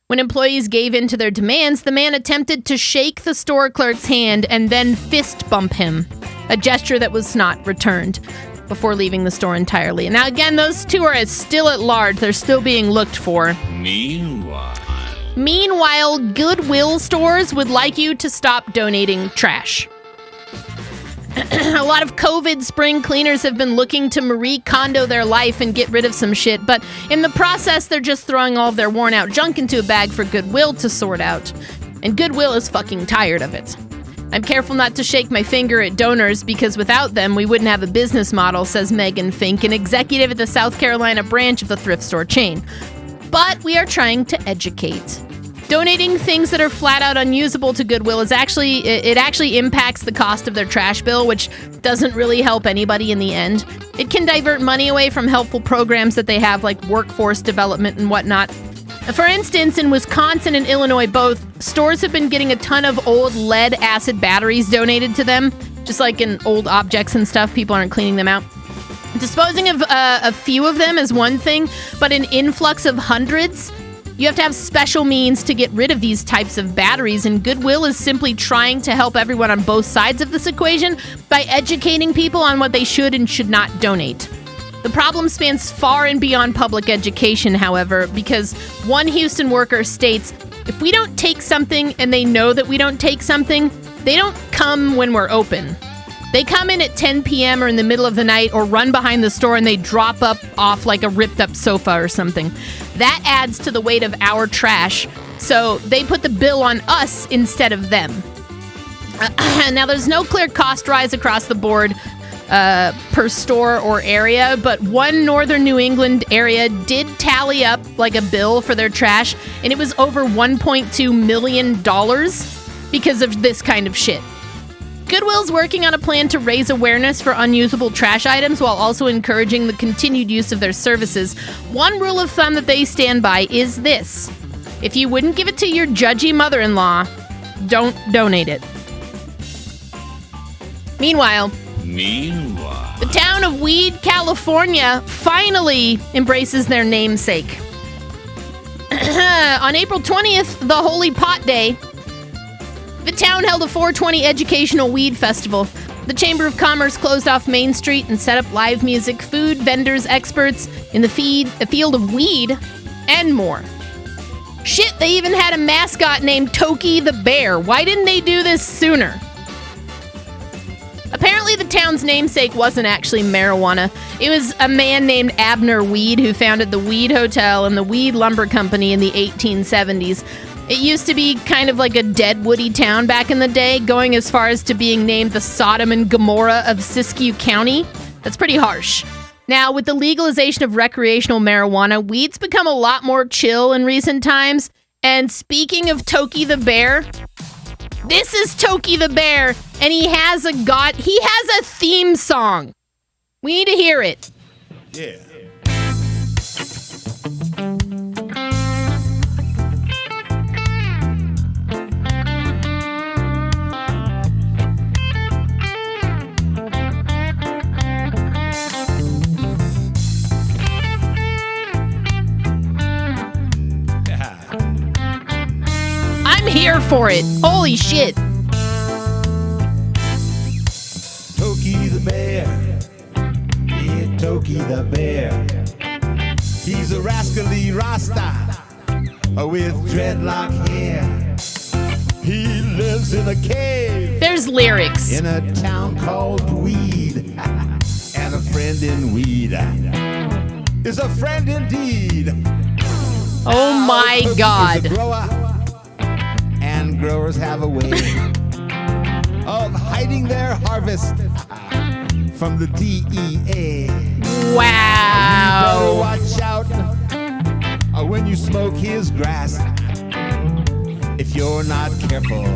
When employees gave in to their demands, the man attempted to shake the store clerk's hand and then fist bump him, a gesture that was not returned, before leaving the store entirely. And now again, those two are still at large. They're still being looked for. Meanwhile, Goodwill stores would like you to stop donating trash. A lot of COVID spring cleaners have been looking to Marie Kondo their life and get rid of some shit, but in the process, they're just throwing all of their worn out junk into a bag for Goodwill to sort out. And Goodwill is fucking tired of it. I'm careful not to shake my finger at donors because without them, we wouldn't have a business model, says Megan Fink, an executive at the South Carolina branch of the thrift store chain. But we are trying to educate. Donating things that are flat out unusable to Goodwill is actually impacts the cost of their trash bill, which doesn't really help anybody in the end. It can divert money away from helpful programs that they have, like workforce development and whatnot. For instance, in Wisconsin and Illinois both, stores have been getting a ton of old lead acid batteries donated to them, just like in old objects and stuff. People aren't cleaning them out. Disposing of a few of them is one thing, but an influx of hundreds, you have to have special means to get rid of these types of batteries, and Goodwill is simply trying to help everyone on both sides of this equation by educating people on what they should and should not donate. The problem spans far and beyond public education, however, because one Houston worker states, if we don't take something and they know that we don't take something, they don't come when we're open. They come in at 10 p.m. or in the middle of the night or run behind the store and they drop off like a ripped up sofa or something. That adds to the weight of our trash, so they put the bill on us instead of them. Now, there's no clear cost rise across the board per store or area, but one northern New England area did tally up like a bill for their trash, and it was over $1.2 million because of this kind of shit. Goodwill's working on a plan to raise awareness for unusable trash items while also encouraging the continued use of their services. One rule of thumb that they stand by is this: if you wouldn't give it to your judgy mother-in-law, don't donate it. Meanwhile, the town of Weed, California finally embraces their namesake. On April 20th, the Holy Pot Day, the town held a 420 educational weed festival. The Chamber of Commerce closed off Main Street and set up live music, food, vendors, experts in the field of weed, and more. Shit, they even had a mascot named Toki the Bear. Why didn't they do this sooner? Apparently, the town's namesake wasn't actually marijuana. It was a man named Abner Weed who founded the Weed Hotel and the Weed Lumber Company in the 1870s. It used to be kind of like a dead woody town back in the day, going as far as to being named the Sodom and Gomorrah of Siskiyou County. That's pretty harsh. Now, with the legalization of recreational marijuana, weed's become a lot more chill in recent times. And speaking of Toki the Bear, this is Toki the Bear, and he has a theme song. We need to hear it. Yeah. I'm here for it. Holy shit. Toki the Bear. Yeah, Toki the Bear. He's a rascally Rasta with dreadlock hair. He lives in a cave. There's lyrics. In a town called Weed. And a friend in weed is a friend indeed. Oh my God. And growers have a way of hiding their harvest from the DEA. Wow. You better watch out when you smoke his grass. If you're not careful,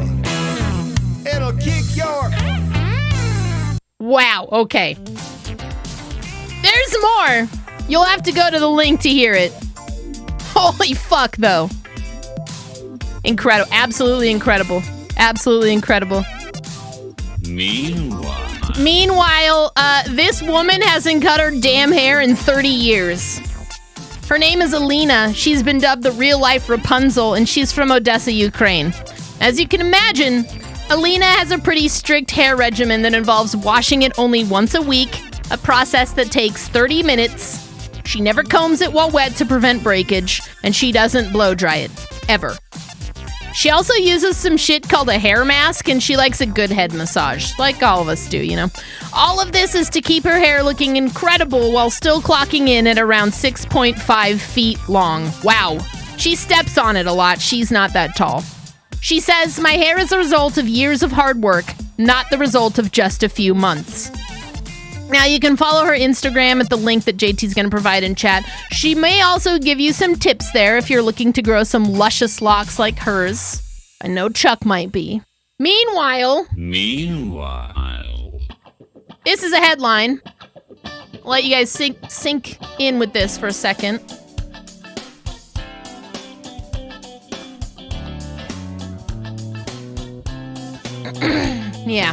it'll kick your... Wow, okay. There's more. You'll have to go to the link to hear it. Holy fuck, though. Incredible. Absolutely incredible. Absolutely incredible. Meanwhile, this woman hasn't cut her damn hair in 30 years. Her name is Alina. She's been dubbed the real-life Rapunzel, and she's from Odessa, Ukraine. As you can imagine, Alina has a pretty strict hair regimen that involves washing it only once a week, a process that takes 30 minutes. She never combs it while wet to prevent breakage, and she doesn't blow dry it. Ever. She also uses some shit called a hair mask, and she likes a good head massage, like all of us do, you know. All of this is to keep her hair looking incredible while still clocking in at around 6.5 feet long. Wow. She steps on it a lot. She's not that tall. She says, "My hair is a result of years of hard work, not the result of just a few months." Now, you can follow her Instagram at the link that JT's going to provide in chat. She may also give you some tips there if you're looking to grow some luscious locks like hers. I know Chuck might be. Meanwhile, this is a headline. I'll let you guys sink in with this for a second. Yeah.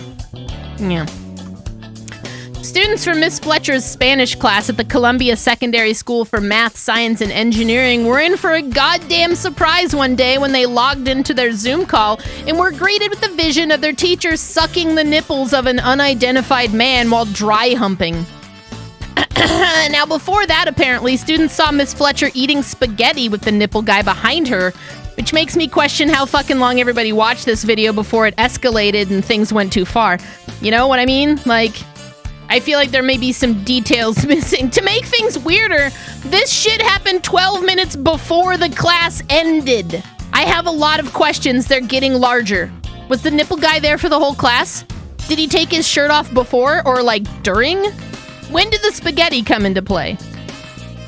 Students from Miss Fletcher's Spanish class at the Columbia Secondary School for Math, Science, and Engineering were in for a goddamn surprise one day when they logged into their Zoom call and were greeted with the vision of their teacher sucking the nipples of an unidentified man while dry humping. Now, before that, apparently, students saw Miss Fletcher eating spaghetti with the nipple guy behind her, which makes me question how fucking long everybody watched this video before it escalated and things went too far. You know what I mean? Like, I feel like there may be some details missing. To make things weirder, this shit happened 12 minutes before the class ended. I have a lot of questions. They're getting larger. Was the nipple guy there for the whole class? Did he take his shirt off before or, like, during? When did the spaghetti come into play?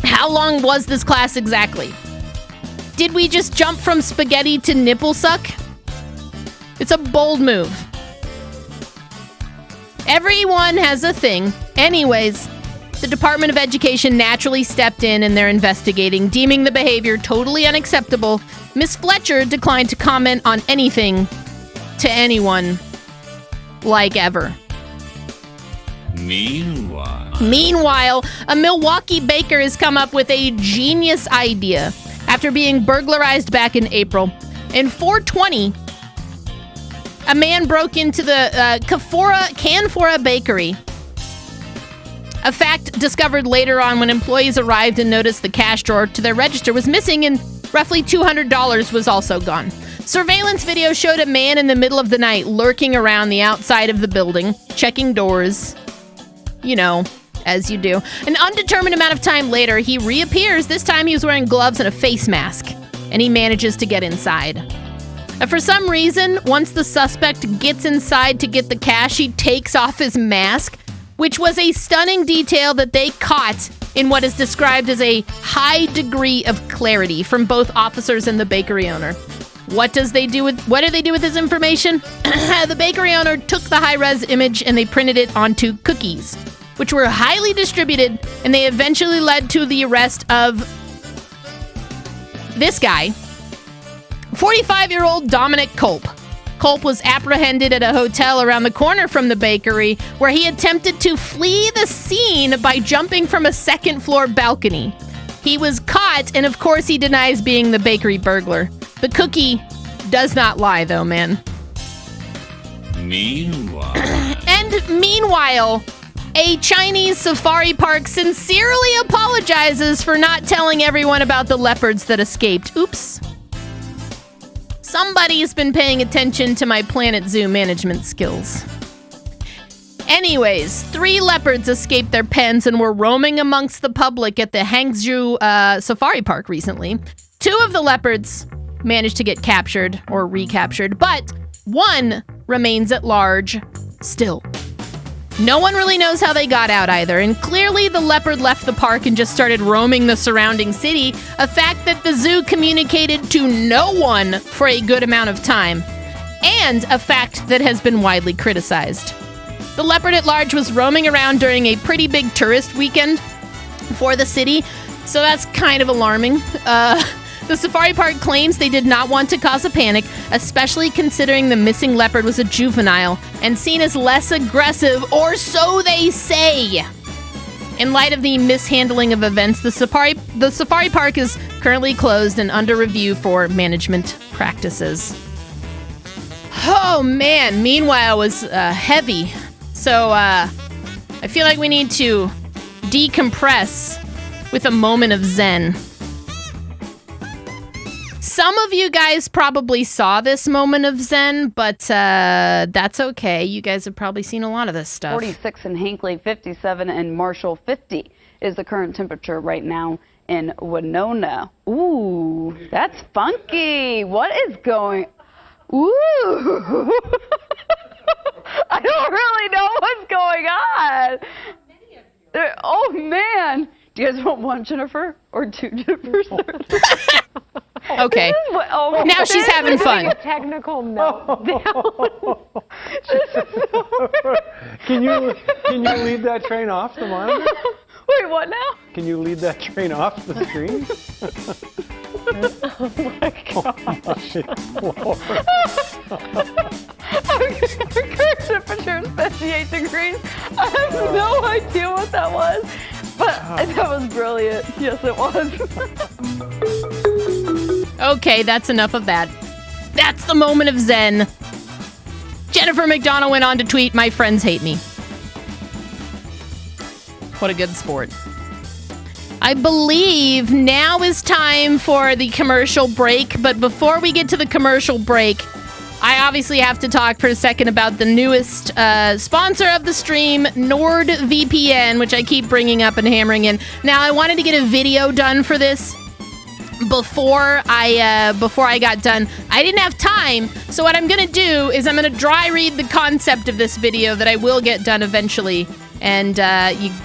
How long was this class exactly? Did we just jump from spaghetti to nipple suck? It's a bold move. Everyone has a thing. Anyways, the Department of Education naturally stepped in and they're investigating, deeming the behavior totally unacceptable. Miss Fletcher declined to comment on anything to anyone, like ever. Meanwhile, a Milwaukee baker has come up with a genius idea after being burglarized back in April. In 420, a man broke into the Canfora Bakery. A fact discovered later on when employees arrived and noticed the cash drawer to their register was missing and roughly $200 was also gone. Surveillance video showed a man in the middle of the night lurking around the outside of the building, checking doors. You know, as you do. An undetermined amount of time later, he reappears. This time he was wearing gloves and a face mask, and he manages to get inside. For some reason, once the suspect gets inside to get the cash, he takes off his mask, which was a stunning detail that they caught in what is described as a high degree of clarity from both officers and the bakery owner. What do they do with this information? The bakery owner took the high-res image and they printed it onto cookies, which were highly distributed, and they eventually led to the arrest of this guy, 45-year-old Dominic Culp. Culp was apprehended at a hotel around the corner from the bakery where he attempted to flee the scene by jumping from a second-floor balcony. He was caught, and of course he denies being the bakery burglar. The cookie does not lie, though, man. Meanwhile, a Chinese safari park sincerely apologizes for not telling everyone about the leopards that escaped. Oops. Somebody's been paying attention to my Planet Zoo management skills. Anyways, 3 leopards escaped their pens and were roaming amongst the public at the Hangzhou Safari Park recently. 2 of the leopards managed to get captured or recaptured, but one remains at large still. No one really knows how they got out either, and clearly the leopard left the park and just started roaming the surrounding city, a fact that the zoo communicated to no one for a good amount of time, and a fact that has been widely criticized. The leopard at large was roaming around during a pretty big tourist weekend for the city, so that's kind of alarming. The safari park claims they did not want to cause a panic, especially considering the missing leopard was a juvenile and seen as less aggressive, or so they say. In light of the mishandling of events, the safari park is currently closed and under review for management practices. Oh man, meanwhile was heavy. So I feel like we need to decompress with a moment of zen. Some of you guys probably saw this moment of zen, but that's okay. You guys have probably seen a lot of this stuff. 46 in Hinckley, 57 in Marshall, 50 is the current temperature right now in Winona. Ooh, that's funky. What is going... Ooh. I don't really know what's going on. Oh, man. Do you guys want one Jennifer or two Jennifers? Okay. Now she's having fun. Technical meltdown. Can you lead that train off the monitor? Wait, what now? Can you lead that train off the screen? Oh my gosh. Our current temperature is 58 degrees. I have no idea what that was, but that was brilliant. Yes, it was. Okay, that's enough of that. That's the moment of zen. Jennifer McDonald went on to tweet, "My friends hate me." What a good sport. I believe now is time for the commercial break, but before we get to the commercial break, I obviously have to talk for a second about the newest sponsor of the stream, NordVPN, which I keep bringing up and hammering in. Now, I wanted to get a video done for this before I got done. I didn't have time, so what I'm gonna do is I'm gonna dry read the concept of this video that I will get done eventually, and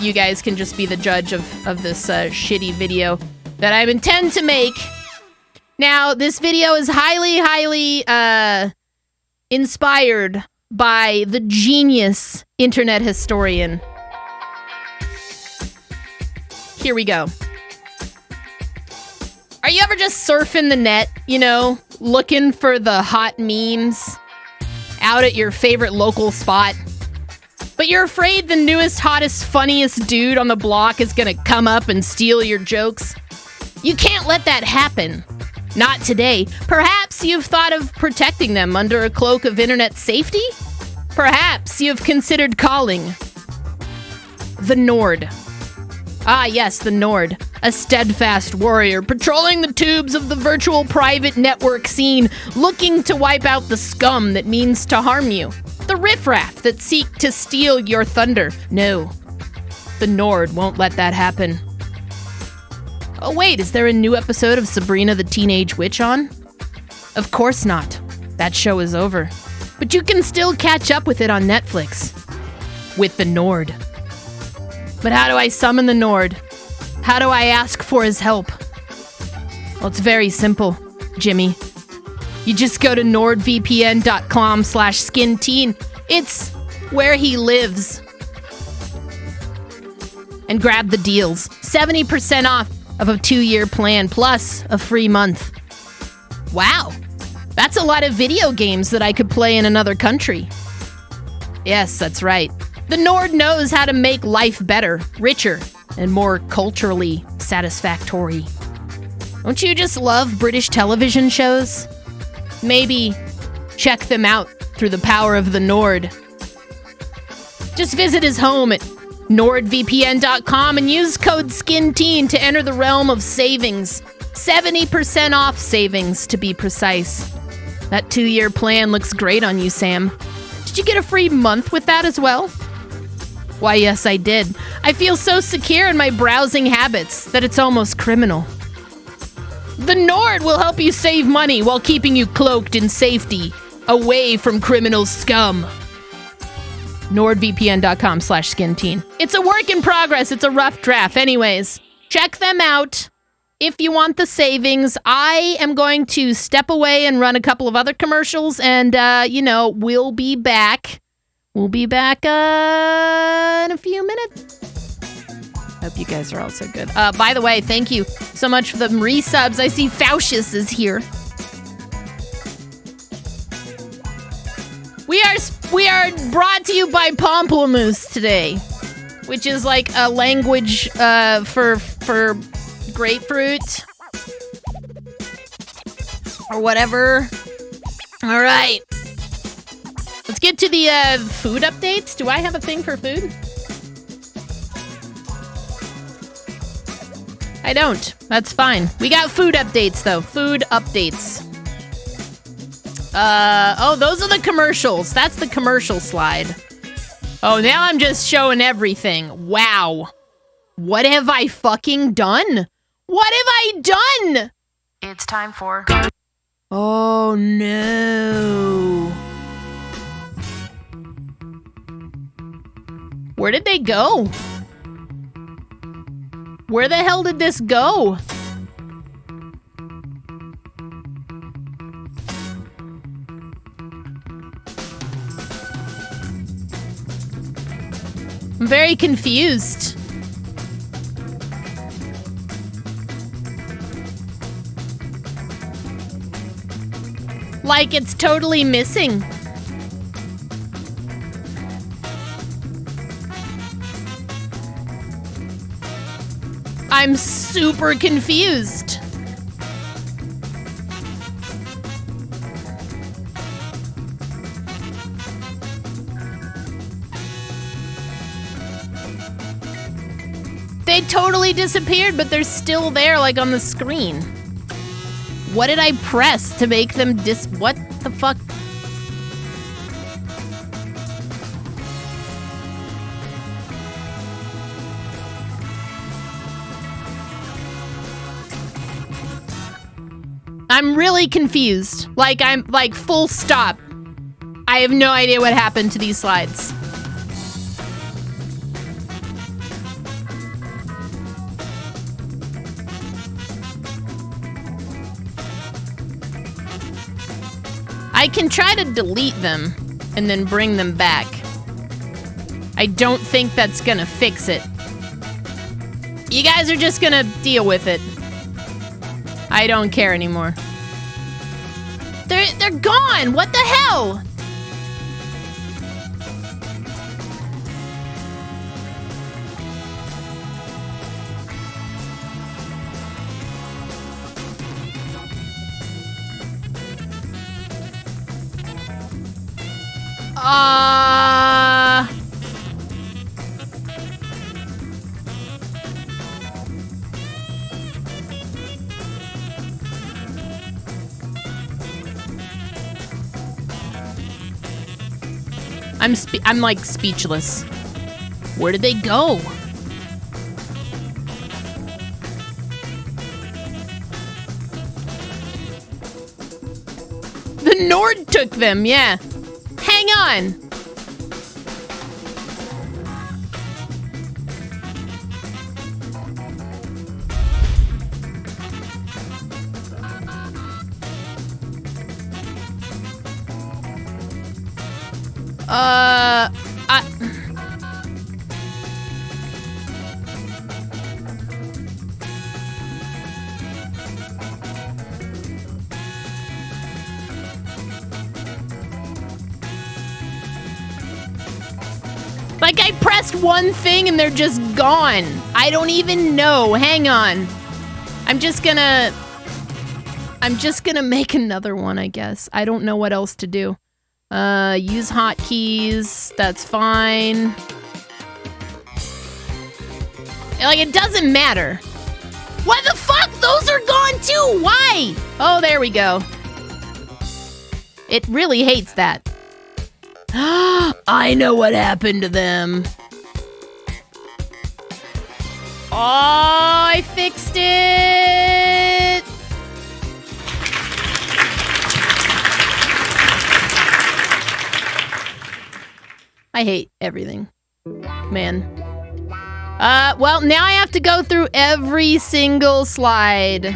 you guys can just be the judge of this shitty video that I intend to make. Now, this video is highly inspired by the genius internet historian. Here we go. Are you ever just surfing the net, looking for the hot memes out at your favorite local spot? But you're afraid the newest, hottest, funniest dude on the block is gonna come up and steal your jokes? You can't let that happen. Not today. Perhaps you've thought of protecting them under a cloak of internet safety? Perhaps you've considered calling the Nord. Ah, yes, the Nord. A steadfast warrior patrolling the tubes of the virtual private network scene, looking to wipe out the scum that means to harm you. The riffraff that seek to steal your thunder. No, the Nord won't let that happen. Oh wait, is there a new episode of Sabrina the Teenage Witch on? Of course not. That show is over. But you can still catch up with it on Netflix. With the Nord. But how do I summon the Nord? How do I ask for his help? Well, it's very simple, Jimmy. You just go to nordvpn.com/skinteen. It's where he lives. And grab the deals. 70% off of a 2-year plan plus a free month. Wow. That's a lot of video games that I could play in another country. Yes, that's right. The Nord knows how to make life better, richer, and more culturally satisfactory. Don't you just love British television shows? Maybe check them out through the power of the Nord. Just visit his home at nordvpn.com and use code SKINTEEN to enter the realm of savings. 70% off savings, to be precise. That 2-year plan looks great on you, Sam. Did you get a free month with that as well? Why, yes, I did. I feel so secure in my browsing habits that it's almost criminal. The Nord will help you save money while keeping you cloaked in safety, away from criminal scum. NordVPN.com/skinteen. It's a work in progress. It's a rough draft. Anyways, check them out if you want the savings. I am going to step away and run a couple of other commercials, and, we'll be back. We'll be back in a few minutes. Hope you guys are all so good. By the way, thank you so much for the resubs. I see Faucius is here. We are brought to you by Pomplamoose today, which is like a language for grapefruit or whatever. All right, let's get to the food updates. Do I have a thing for food? I don't. That's fine. We got food updates, though. Food updates. Those are the commercials. That's the commercial slide. Oh, now I'm just showing everything. Wow. What have I fucking done? What have I done? It's time for... Oh, no. Where did they go? Where the hell did this go? I'm very confused. Like it's totally missing. I'm super confused. They totally disappeared, but they're still there, like on the screen. What did I press to make them what the fuck? I'm really confused. I'm full stop. I have no idea what happened to these slides. I can try to delete them and then bring them back. I don't think that's gonna fix it. You guys are just gonna deal with it. I don't care anymore. They're gone! What the hell? I'm like speechless. Where did they go? The Nord took them, yeah. Hang on. I pressed one thing and they're just gone. I don't even know. Hang on. I'm just gonna make another one, I guess. I don't know what else to do. Use hotkeys. That's fine. It doesn't matter. What the fuck? Those are gone too. Why? Oh, there we go. It really hates that. I know what happened to them. Oh, I fixed it. I hate everything. Man. Well, now I have to go through every single slide.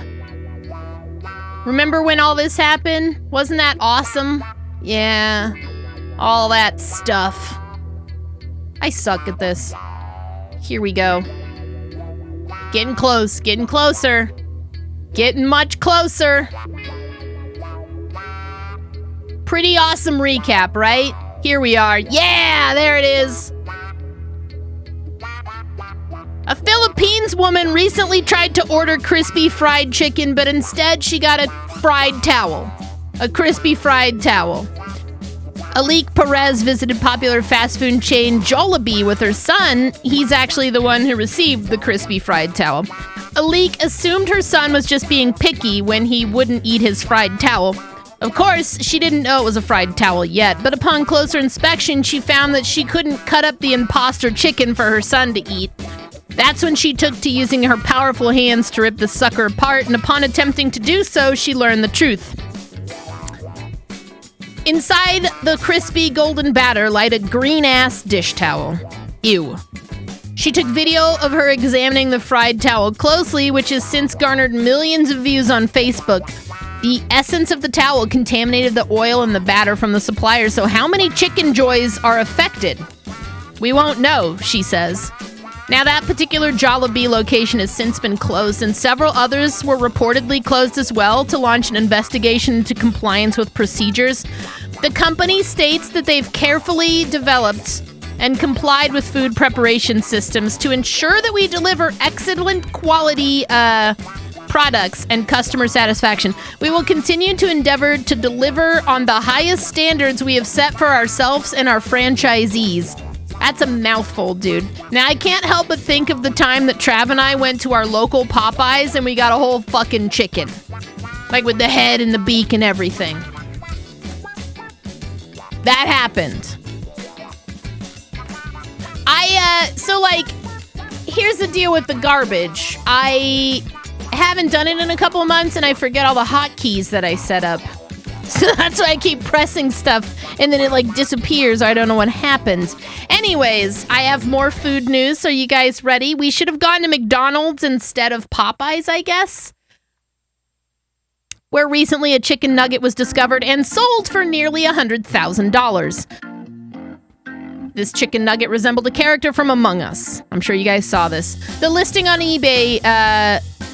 Remember when all this happened? Wasn't that awesome? Yeah. All that stuff. I suck at this. Here we go. Getting close, getting closer. Getting much closer. Pretty awesome recap, right? Here we are. Yeah, there it is. A Philippines woman recently tried to order crispy fried chicken, but instead she got a fried towel. A crispy fried towel. Alik Perez visited popular fast food chain Jollibee with her son. He's actually the one who received the crispy fried towel. Alik assumed her son was just being picky when he wouldn't eat his fried towel. Of course, she didn't know it was a fried towel yet, but upon closer inspection, she found that she couldn't cut up the imposter chicken for her son to eat. That's when she took to using her powerful hands to rip the sucker apart, and upon attempting to do so, she learned the truth. Inside the crispy golden batter lied a green-ass dish towel. Ew. She took video of her examining the fried towel closely, which has since garnered millions of views on Facebook. The essence of the towel contaminated the oil and the batter from the supplier, so how many chicken joys are affected? We won't know, she says. Now, that particular Jollibee location has since been closed, and several others were reportedly closed as well to launch an investigation into compliance with procedures. The company states that they've carefully developed and complied with food preparation systems to ensure that we deliver excellent quality products and customer satisfaction. We will continue to endeavor to deliver on the highest standards we have set for ourselves and our franchisees. That's a mouthful, dude. Now, I can't help but think of the time that Trav and I went to our local Popeyes and we got a whole fucking chicken. Like with the head and the beak and everything. That happened. So like, here's the deal with the garbage. I haven't done it in a couple of months and I forget all the hotkeys that I set up. So that's why I keep pressing stuff and then it like disappears or I don't know what happens. Anyways, I have more food news. So you guys ready? We should have gone to McDonald's instead of Popeyes, I guess. Where recently a chicken nugget was discovered and sold for nearly $100,000. This chicken nugget resembled a character from Among Us. I'm sure you guys saw this. The listing on eBay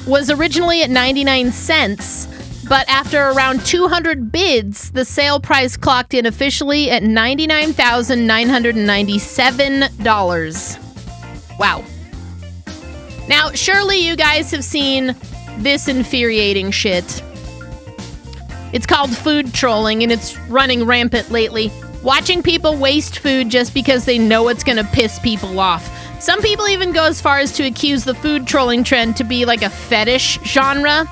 was originally at 99 cents. But after around 200 bids, the sale price clocked in officially at $99,997. Wow. Now, surely you guys have seen this infuriating shit. It's called food trolling, and it's running rampant lately. Watching people waste food just because they know it's gonna piss people off. Some people even go as far as to accuse the food trolling trend to be like a fetish genre,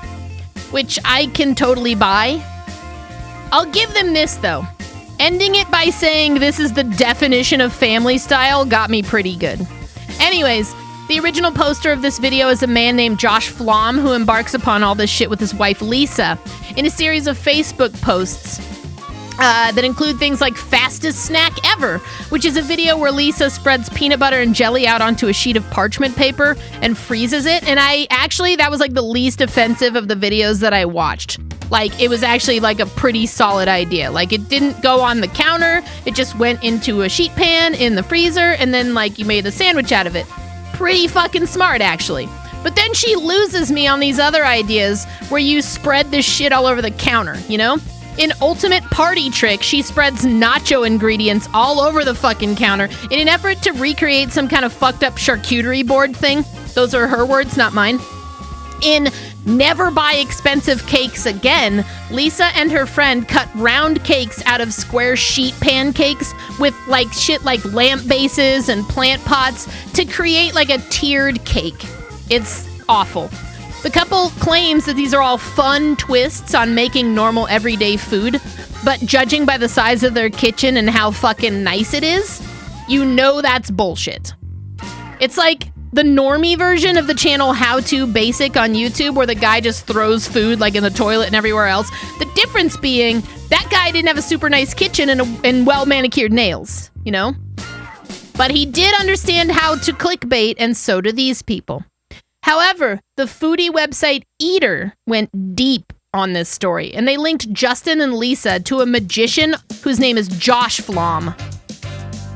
which I can totally buy. I'll give them this, though. Ending it by saying this is the definition of family style got me pretty good. Anyways, the original poster of this video is a man named Josh Flom who embarks upon all this shit with his wife Lisa in a series of Facebook posts that include things like fastest snack ever, which is a video where Lisa spreads peanut butter and jelly out onto a sheet of parchment paper and freezes it. And that was like the least offensive of the videos that I watched. Like, it was actually like a pretty solid idea. Like, it didn't go on the counter. It just went into a sheet pan in the freezer and then like you made a sandwich out of it. Pretty fucking smart, actually. But then she loses me on these other ideas where you spread this shit all over the counter, you know? In Ultimate Party Trick, she spreads nacho ingredients all over the fucking counter in an effort to recreate some kind of fucked up charcuterie board thing. Those are her words, not mine. In Never Buy Expensive Cakes Again, Lisa and her friend cut round cakes out of square sheet pancakes with like shit like lamp bases and plant pots to create like a tiered cake. It's awful. The couple claims that these are all fun twists on making normal everyday food, but judging by the size of their kitchen and how fucking nice it is, you know that's bullshit. It's like the normie version of the channel How To Basic on YouTube, where the guy just throws food like in the toilet and everywhere else. The difference being that guy didn't have a super nice kitchen and well manicured nails, you know? But he did understand how to clickbait, and so do these people. However, the foodie website Eater went deep on this story, and they linked Justin and Lisa to a magician whose name is Josh Flom.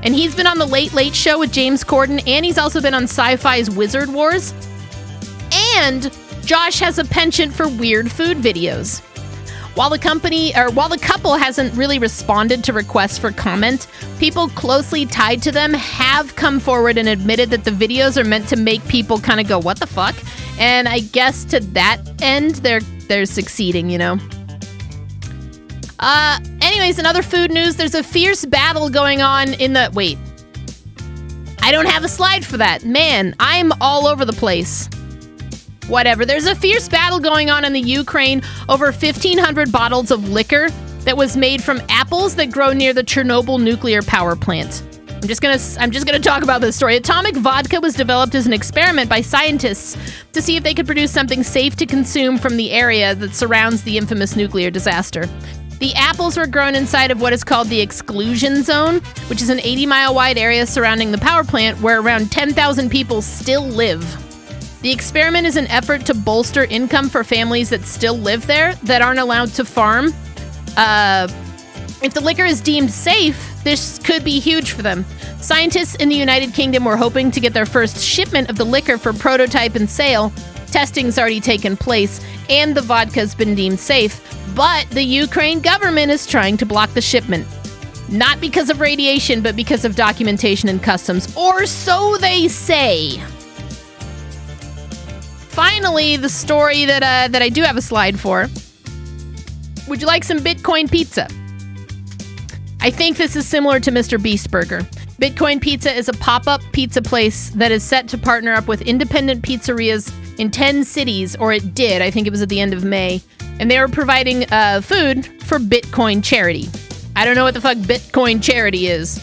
And he's been on The Late Late Show with James Corden, and he's also been on Sci-Fi's Wizard Wars. And Josh has a penchant for weird food videos. While the couple hasn't really responded to requests for comment, people closely tied to them have come forward and admitted that the videos are meant to make people kind of go, what the fuck? And I guess to that end, they're succeeding, you know? Anyways, in other food news, there's a fierce battle going on in the... Wait. I don't have a slide for that. Man, I'm all over the place. Whatever. There's a fierce battle going on in the Ukraine over 1,500 bottles of liquor that was made from apples that grow near the Chernobyl nuclear power plant. I'm just gonna talk about this story. Atomic vodka was developed as an experiment by scientists to see if they could produce something safe to consume from the area that surrounds the infamous nuclear disaster. The apples were grown inside of what is called the exclusion zone, which is an 80-mile-wide area surrounding the power plant where around 10,000 people still live. The experiment is an effort to bolster income for families that still live there that aren't allowed to farm. If the liquor is deemed safe, this could be huge for them. Scientists in the United Kingdom were hoping to get their first shipment of the liquor for prototype and sale. Testing's already taken place, and the vodka's been deemed safe. But the Ukraine government is trying to block the shipment. Not because of radiation, but because of documentation and customs. Or so they say. Finally, the story that I do have a slide for. Would you like some Bitcoin pizza? I think this is similar to Mr. Beast Burger. Bitcoin Pizza is a pop-up pizza place that is set to partner up with independent pizzerias in 10 cities, or it did. I think it was at the end of May. And they were providing food for Bitcoin charity. I don't know what the fuck Bitcoin charity is.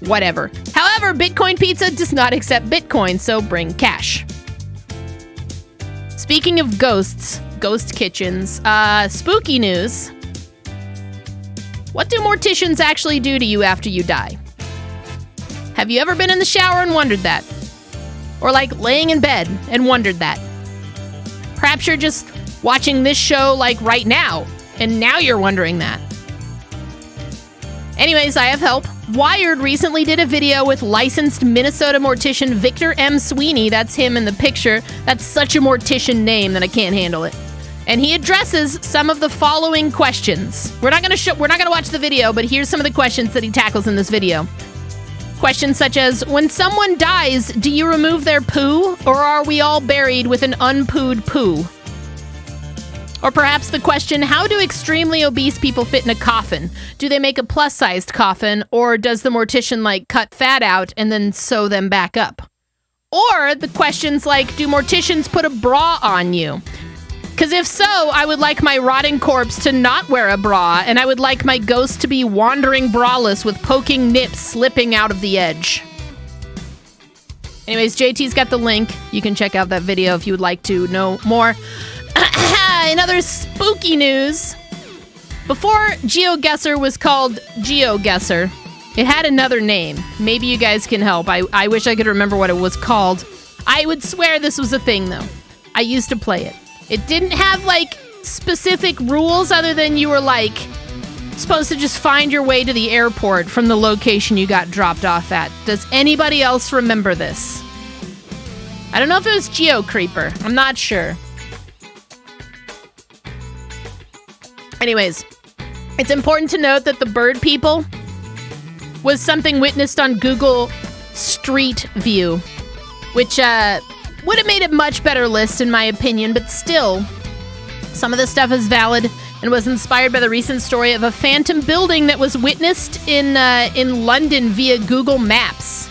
Whatever. However, Bitcoin Pizza does not accept Bitcoin, so bring cash. Speaking of ghosts, ghost kitchens, spooky news. What do morticians actually do to you after you die? Have you ever been in the shower and wondered that? Or like laying in bed and wondered that? Perhaps you're just watching this show like right now, and now you're wondering that. Anyways, I have help. Wired recently did a video with licensed Minnesota mortician Victor M. Sweeney. That's him in the picture. That's such a mortician name that I can't handle it. And he addresses some of the following questions. We're not gonna watch the video, but here's some of the questions that he tackles in this video. Questions such as, when someone dies, do you remove their poo, or are we all buried with an unpooed poo? Or perhaps the question, how do extremely obese people fit in a coffin? Do they make a plus-sized coffin, or does the mortician, like, cut fat out and then sew them back up? Or the questions like, do morticians put a bra on you? Because if so, I would like my rotting corpse to not wear a bra, and I would like my ghost to be wandering braless with poking nips slipping out of the edge. Anyways, JT's got the link. You can check out that video if you would like to know more. In other spooky news, before GeoGuessr was called GeoGuessr, it had another name. Maybe you guys can help. I wish I could remember what it was called. I would swear this was a thing, though. I used to play it. It didn't have, like, specific rules other than you were, like, supposed to just find your way to the airport from the location you got dropped off at. Does anybody else remember this? I don't know if it was GeoCreeper. I'm not sure. Anyways, it's important to note that the bird people was something witnessed on Google Street View, which would have made a much better list in my opinion, but still, some of this stuff is valid and was inspired by the recent story of a phantom building that was witnessed in London via Google Maps.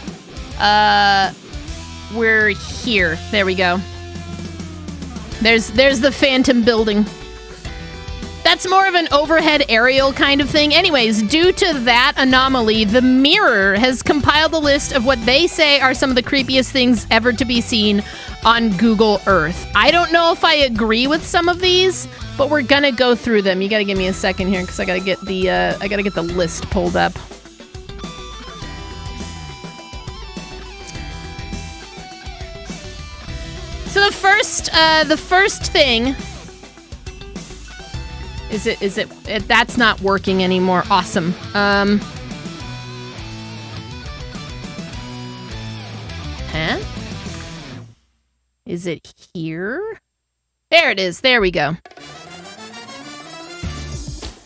We're here. There we go. There's the phantom building. That's more of an overhead aerial kind of thing. Anyways, due to that anomaly, The Mirror has compiled a list of what they say are some of the creepiest things ever to be seen on Google Earth. I don't know if I agree with some of these, but we're gonna go through them. You gotta give me a second here because I gotta get the list pulled up. the first thing is it that's not working anymore. Awesome. Huh? Is it here? There it is. There we go.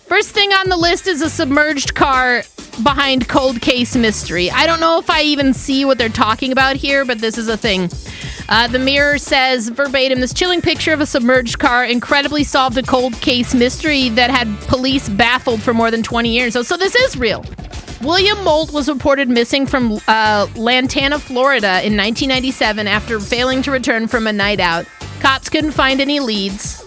First thing on the list is a submerged car behind cold case mystery. I don't know if I even see what they're talking about here, but this is a thing. The Mirror says, verbatim, this chilling picture of a submerged car incredibly solved a cold case mystery that had police baffled for more than 20 years. So this is real. William Moult was reported missing from Lantana, Florida in 1997 after failing to return from a night out. Cops couldn't find any leads.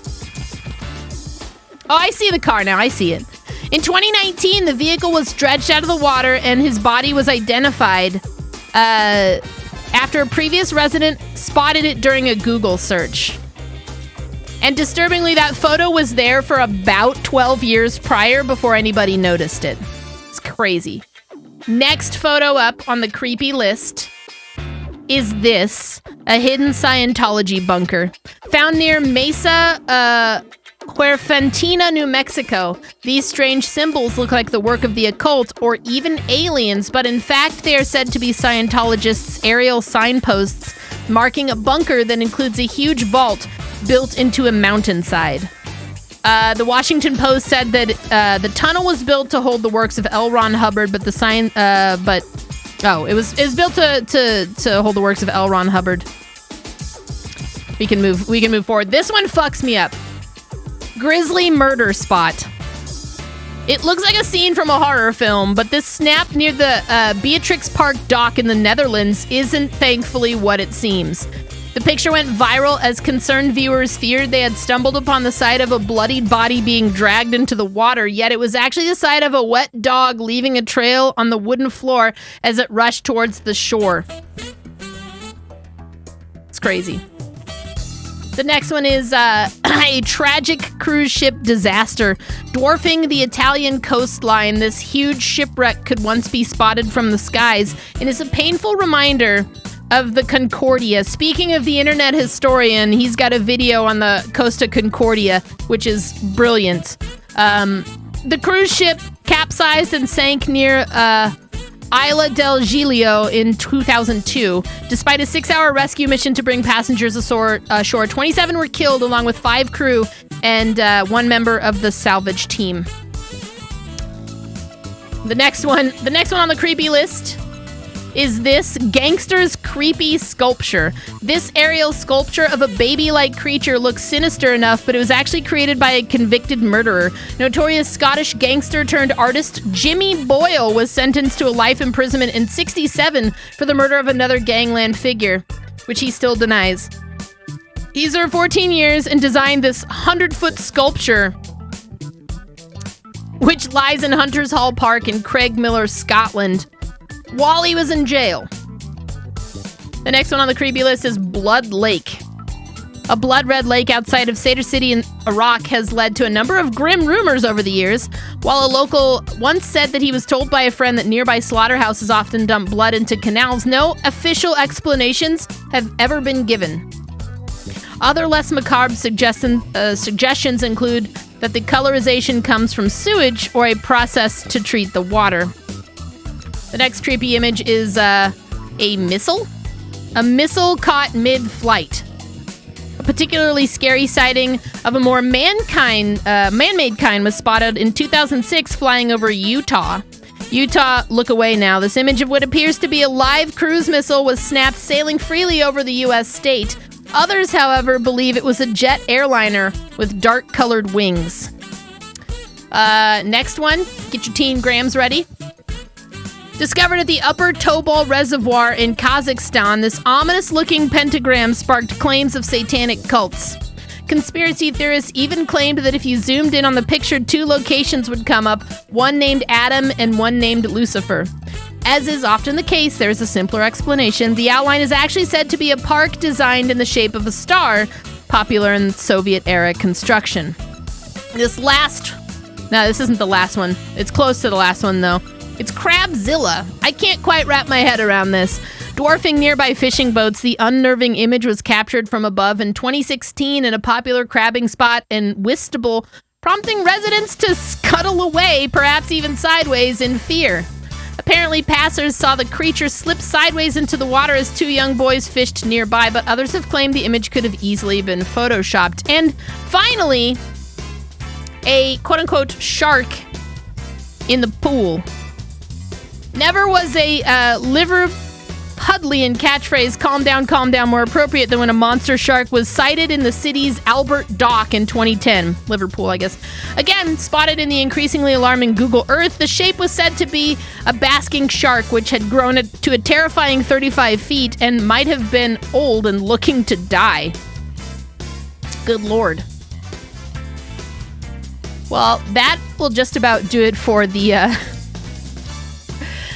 Oh, I see the car now. I see it. In 2019, the vehicle was dredged out of the water and his body was identified after a previous resident spotted it during a Google search. And disturbingly, that photo was there for about 12 years prior before anybody noticed it. It's crazy. Next photo up on the creepy list is this, a hidden Scientology bunker. Found near Mesa, Huerfantina, New Mexico. These strange symbols look like the work of the occult or even aliens, but in fact they are said to be Scientologists' aerial signposts marking a bunker that includes a huge vault built into a mountainside. The Washington Post said that the tunnel was built to hold the works of L. Ron Hubbard, but it was built to hold the works of L. Ron Hubbard. We can move forward. This one fucks me up. Grisly murder spot. It looks like a scene from a horror film, but this snap near the Beatrix Park dock in the Netherlands isn't thankfully what it seems. The picture went viral as concerned viewers feared they had stumbled upon the side of a bloodied body being dragged into the water, yet it was actually the side of a wet dog leaving a trail on the wooden floor as it rushed towards the shore. It's crazy. The next one is a tragic cruise ship disaster. Dwarfing the Italian coastline, this huge shipwreck could once be spotted from the skies and is a painful reminder of the Concordia. Speaking of the internet historian, he's got a video on the Costa Concordia, which is brilliant. The cruise ship capsized and sank near Isla del Giglio in 2002. Despite a 6-hour rescue mission to bring passengers ashore, 27 were killed along with 5 crew and 1 member of the salvage team. The next one on the creepy list is this gangster's creepy sculpture. This aerial sculpture of a baby-like creature looks sinister enough, but it was actually created by a convicted murderer. Notorious Scottish gangster turned artist Jimmy Boyle was sentenced to a life imprisonment in '67 for the murder of another gangland figure, which he still denies. He served 14 years and designed this 100-foot sculpture, which lies in Hunters Hall Park in Craigmillar, Scotland, while he was in jail. The next one on the creepy list is Blood Lake. A blood-red lake outside of Sadr City in Iraq has led to a number of grim rumors over the years. While a local once said that he was told by a friend that nearby slaughterhouses often dump blood into canals, no official explanations have ever been given. Other less macabre suggestions include that the colorization comes from sewage or a process to treat the water. The next creepy image is a missile. A missile caught mid-flight. A particularly scary sighting of a more man-made kind was spotted in 2006 flying over Utah. Utah, look away now. This image of what appears to be a live cruise missile was snapped sailing freely over the U.S. state. Others, however, believe it was a jet airliner with dark-colored wings. Next one. Get your teen grams ready. Discovered at the Upper Tobol Reservoir in Kazakhstan, this ominous-looking pentagram sparked claims of satanic cults. Conspiracy theorists even claimed that if you zoomed in on the picture, 2 locations would come up, one named Adam and one named Lucifer. As is often the case, there is a simpler explanation. The outline is actually said to be a park designed in the shape of a star, popular in Soviet-era construction. This isn't the last one. It's close to the last one, though. It's Crabzilla. I can't quite wrap my head around this. Dwarfing nearby fishing boats, the unnerving image was captured from above in 2016 in a popular crabbing spot in Whitstable, prompting residents to scuttle away, perhaps even sideways, in fear. Apparently, passers saw the creature slip sideways into the water as two young boys fished nearby, but others have claimed the image could have easily been photoshopped. And finally, a quote-unquote shark in the pool. Never was a Liverpudlian catchphrase calm down, more appropriate than when a monster shark was sighted in the city's Albert Dock in 2010. Liverpool, I guess. Again, spotted in the increasingly alarming Google Earth, the shape was said to be a basking shark, which had grown to a terrifying 35 feet and might have been old and looking to die. Good Lord. Well, that will just about do it for the,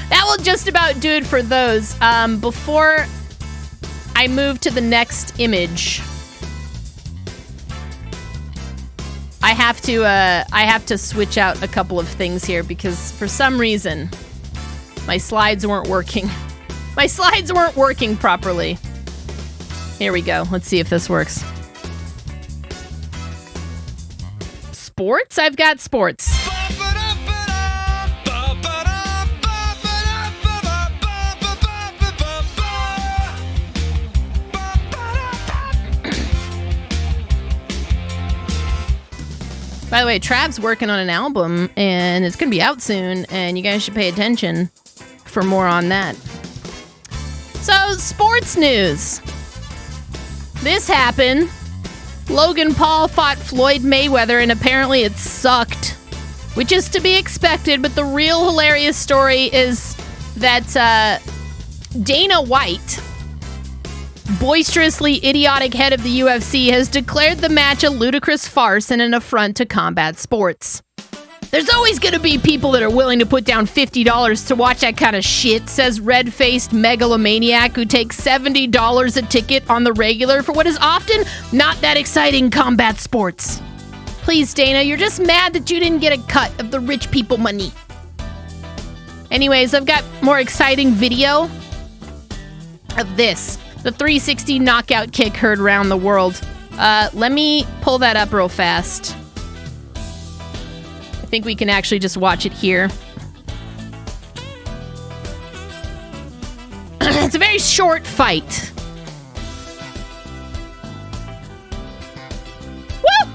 that will just about do it for those. Before I move to the next image, I have to switch out a couple of things here because for some reason my slides weren't working. My slides weren't working properly. Here we go. Let's see if this works. Sports? I've got sports. By the way, Trav's working on an album, and it's going to be out soon, and you guys should pay attention for more on that. So, sports news. This happened. Logan Paul fought Floyd Mayweather, and apparently it sucked, which is to be expected, but the real hilarious story is that Dana White, boisterously idiotic head of the UFC, has declared the match a ludicrous farce and an affront to combat sports. There's always going to be people that are willing to put down $50 to watch that kind of shit, says red-faced megalomaniac who takes $70 a ticket on the regular for what is often not that exciting combat sports. Please, Dana, you're just mad that you didn't get a cut of the rich people money. Anyways, I've got more exciting video of this. The 360 knockout kick heard around the world. Let me pull that up real fast. I think we can actually just watch it here. It's a very short fight. Woo!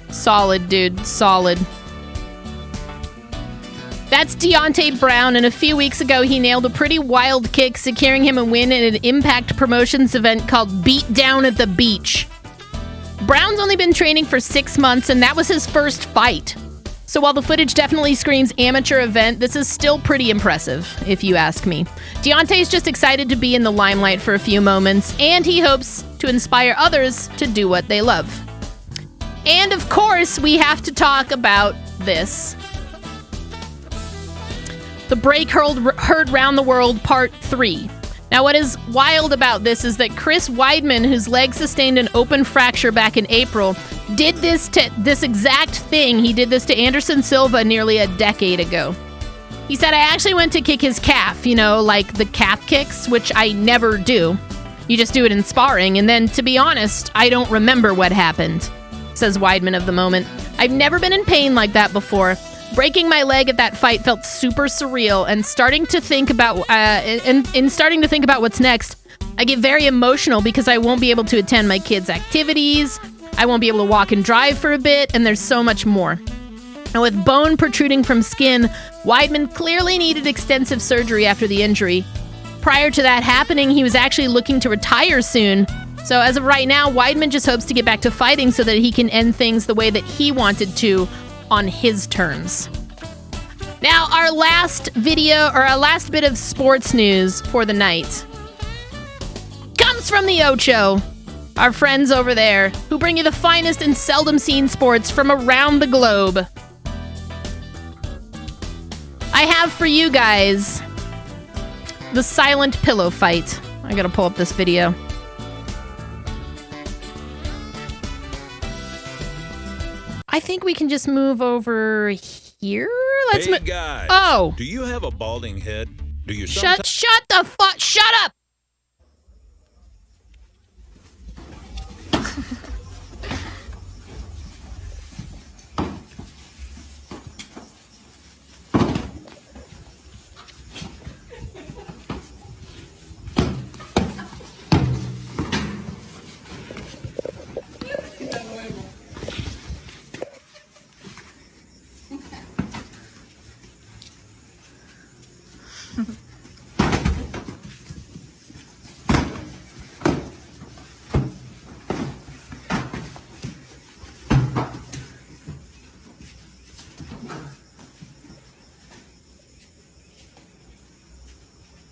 Solid, dude. Solid. That's Deontay Brown, and a few weeks ago he nailed a pretty wild kick, securing him a win at an Impact Promotions event called Beat Down at the Beach. Brown's only been training for 6 months, and that was his first fight. So while the footage definitely screams amateur event, this is still pretty impressive, if you ask me. Deontay's just excited to be in the limelight for a few moments, and he hopes to inspire others to do what they love. And of course, we have to talk about this. The Break Heard Round the World Part 3. Now, what is wild about this is that Chris Weidman, whose leg sustained an open fracture back in April, did this exact thing. He did this to Anderson Silva nearly a decade ago. He said, I actually went to kick his calf, like the calf kicks, which I never do. You just do it in sparring, and then, to be honest, I don't remember what happened, says Weidman of the moment. I've never been in pain like that before. Breaking my leg at that fight felt super surreal, and starting to think about what's next, I get very emotional because I won't be able to attend my kids' activities, I won't be able to walk and drive for a bit, and there's so much more. And with bone protruding from skin, Weidman clearly needed extensive surgery after the injury. Prior to that happening, he was actually looking to retire soon. So as of right now, Weidman just hopes to get back to fighting so that he can end things the way that he wanted to, on his terms. Now, our last bit of sports news for the night comes from the Ocho, our friends over there, who bring you the finest and seldom seen sports from around the globe. I have for you guys the silent pillow fight. I gotta pull up this video. I think we can just move over here. Let's Hey guys. Oh. Do you have a balding head? Do you Shut the fuck. Shut up.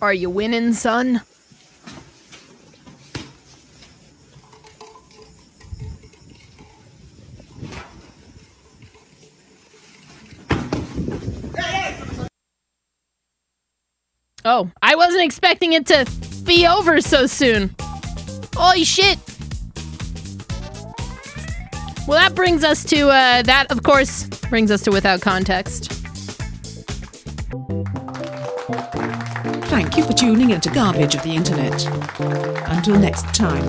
Are you winning, son? Oh, I wasn't expecting it to be over so soon. Holy shit. Well, that brings us to, that, of course, brings us to Without Context. Thank you for tuning into Garbage of the Internet. Until next time.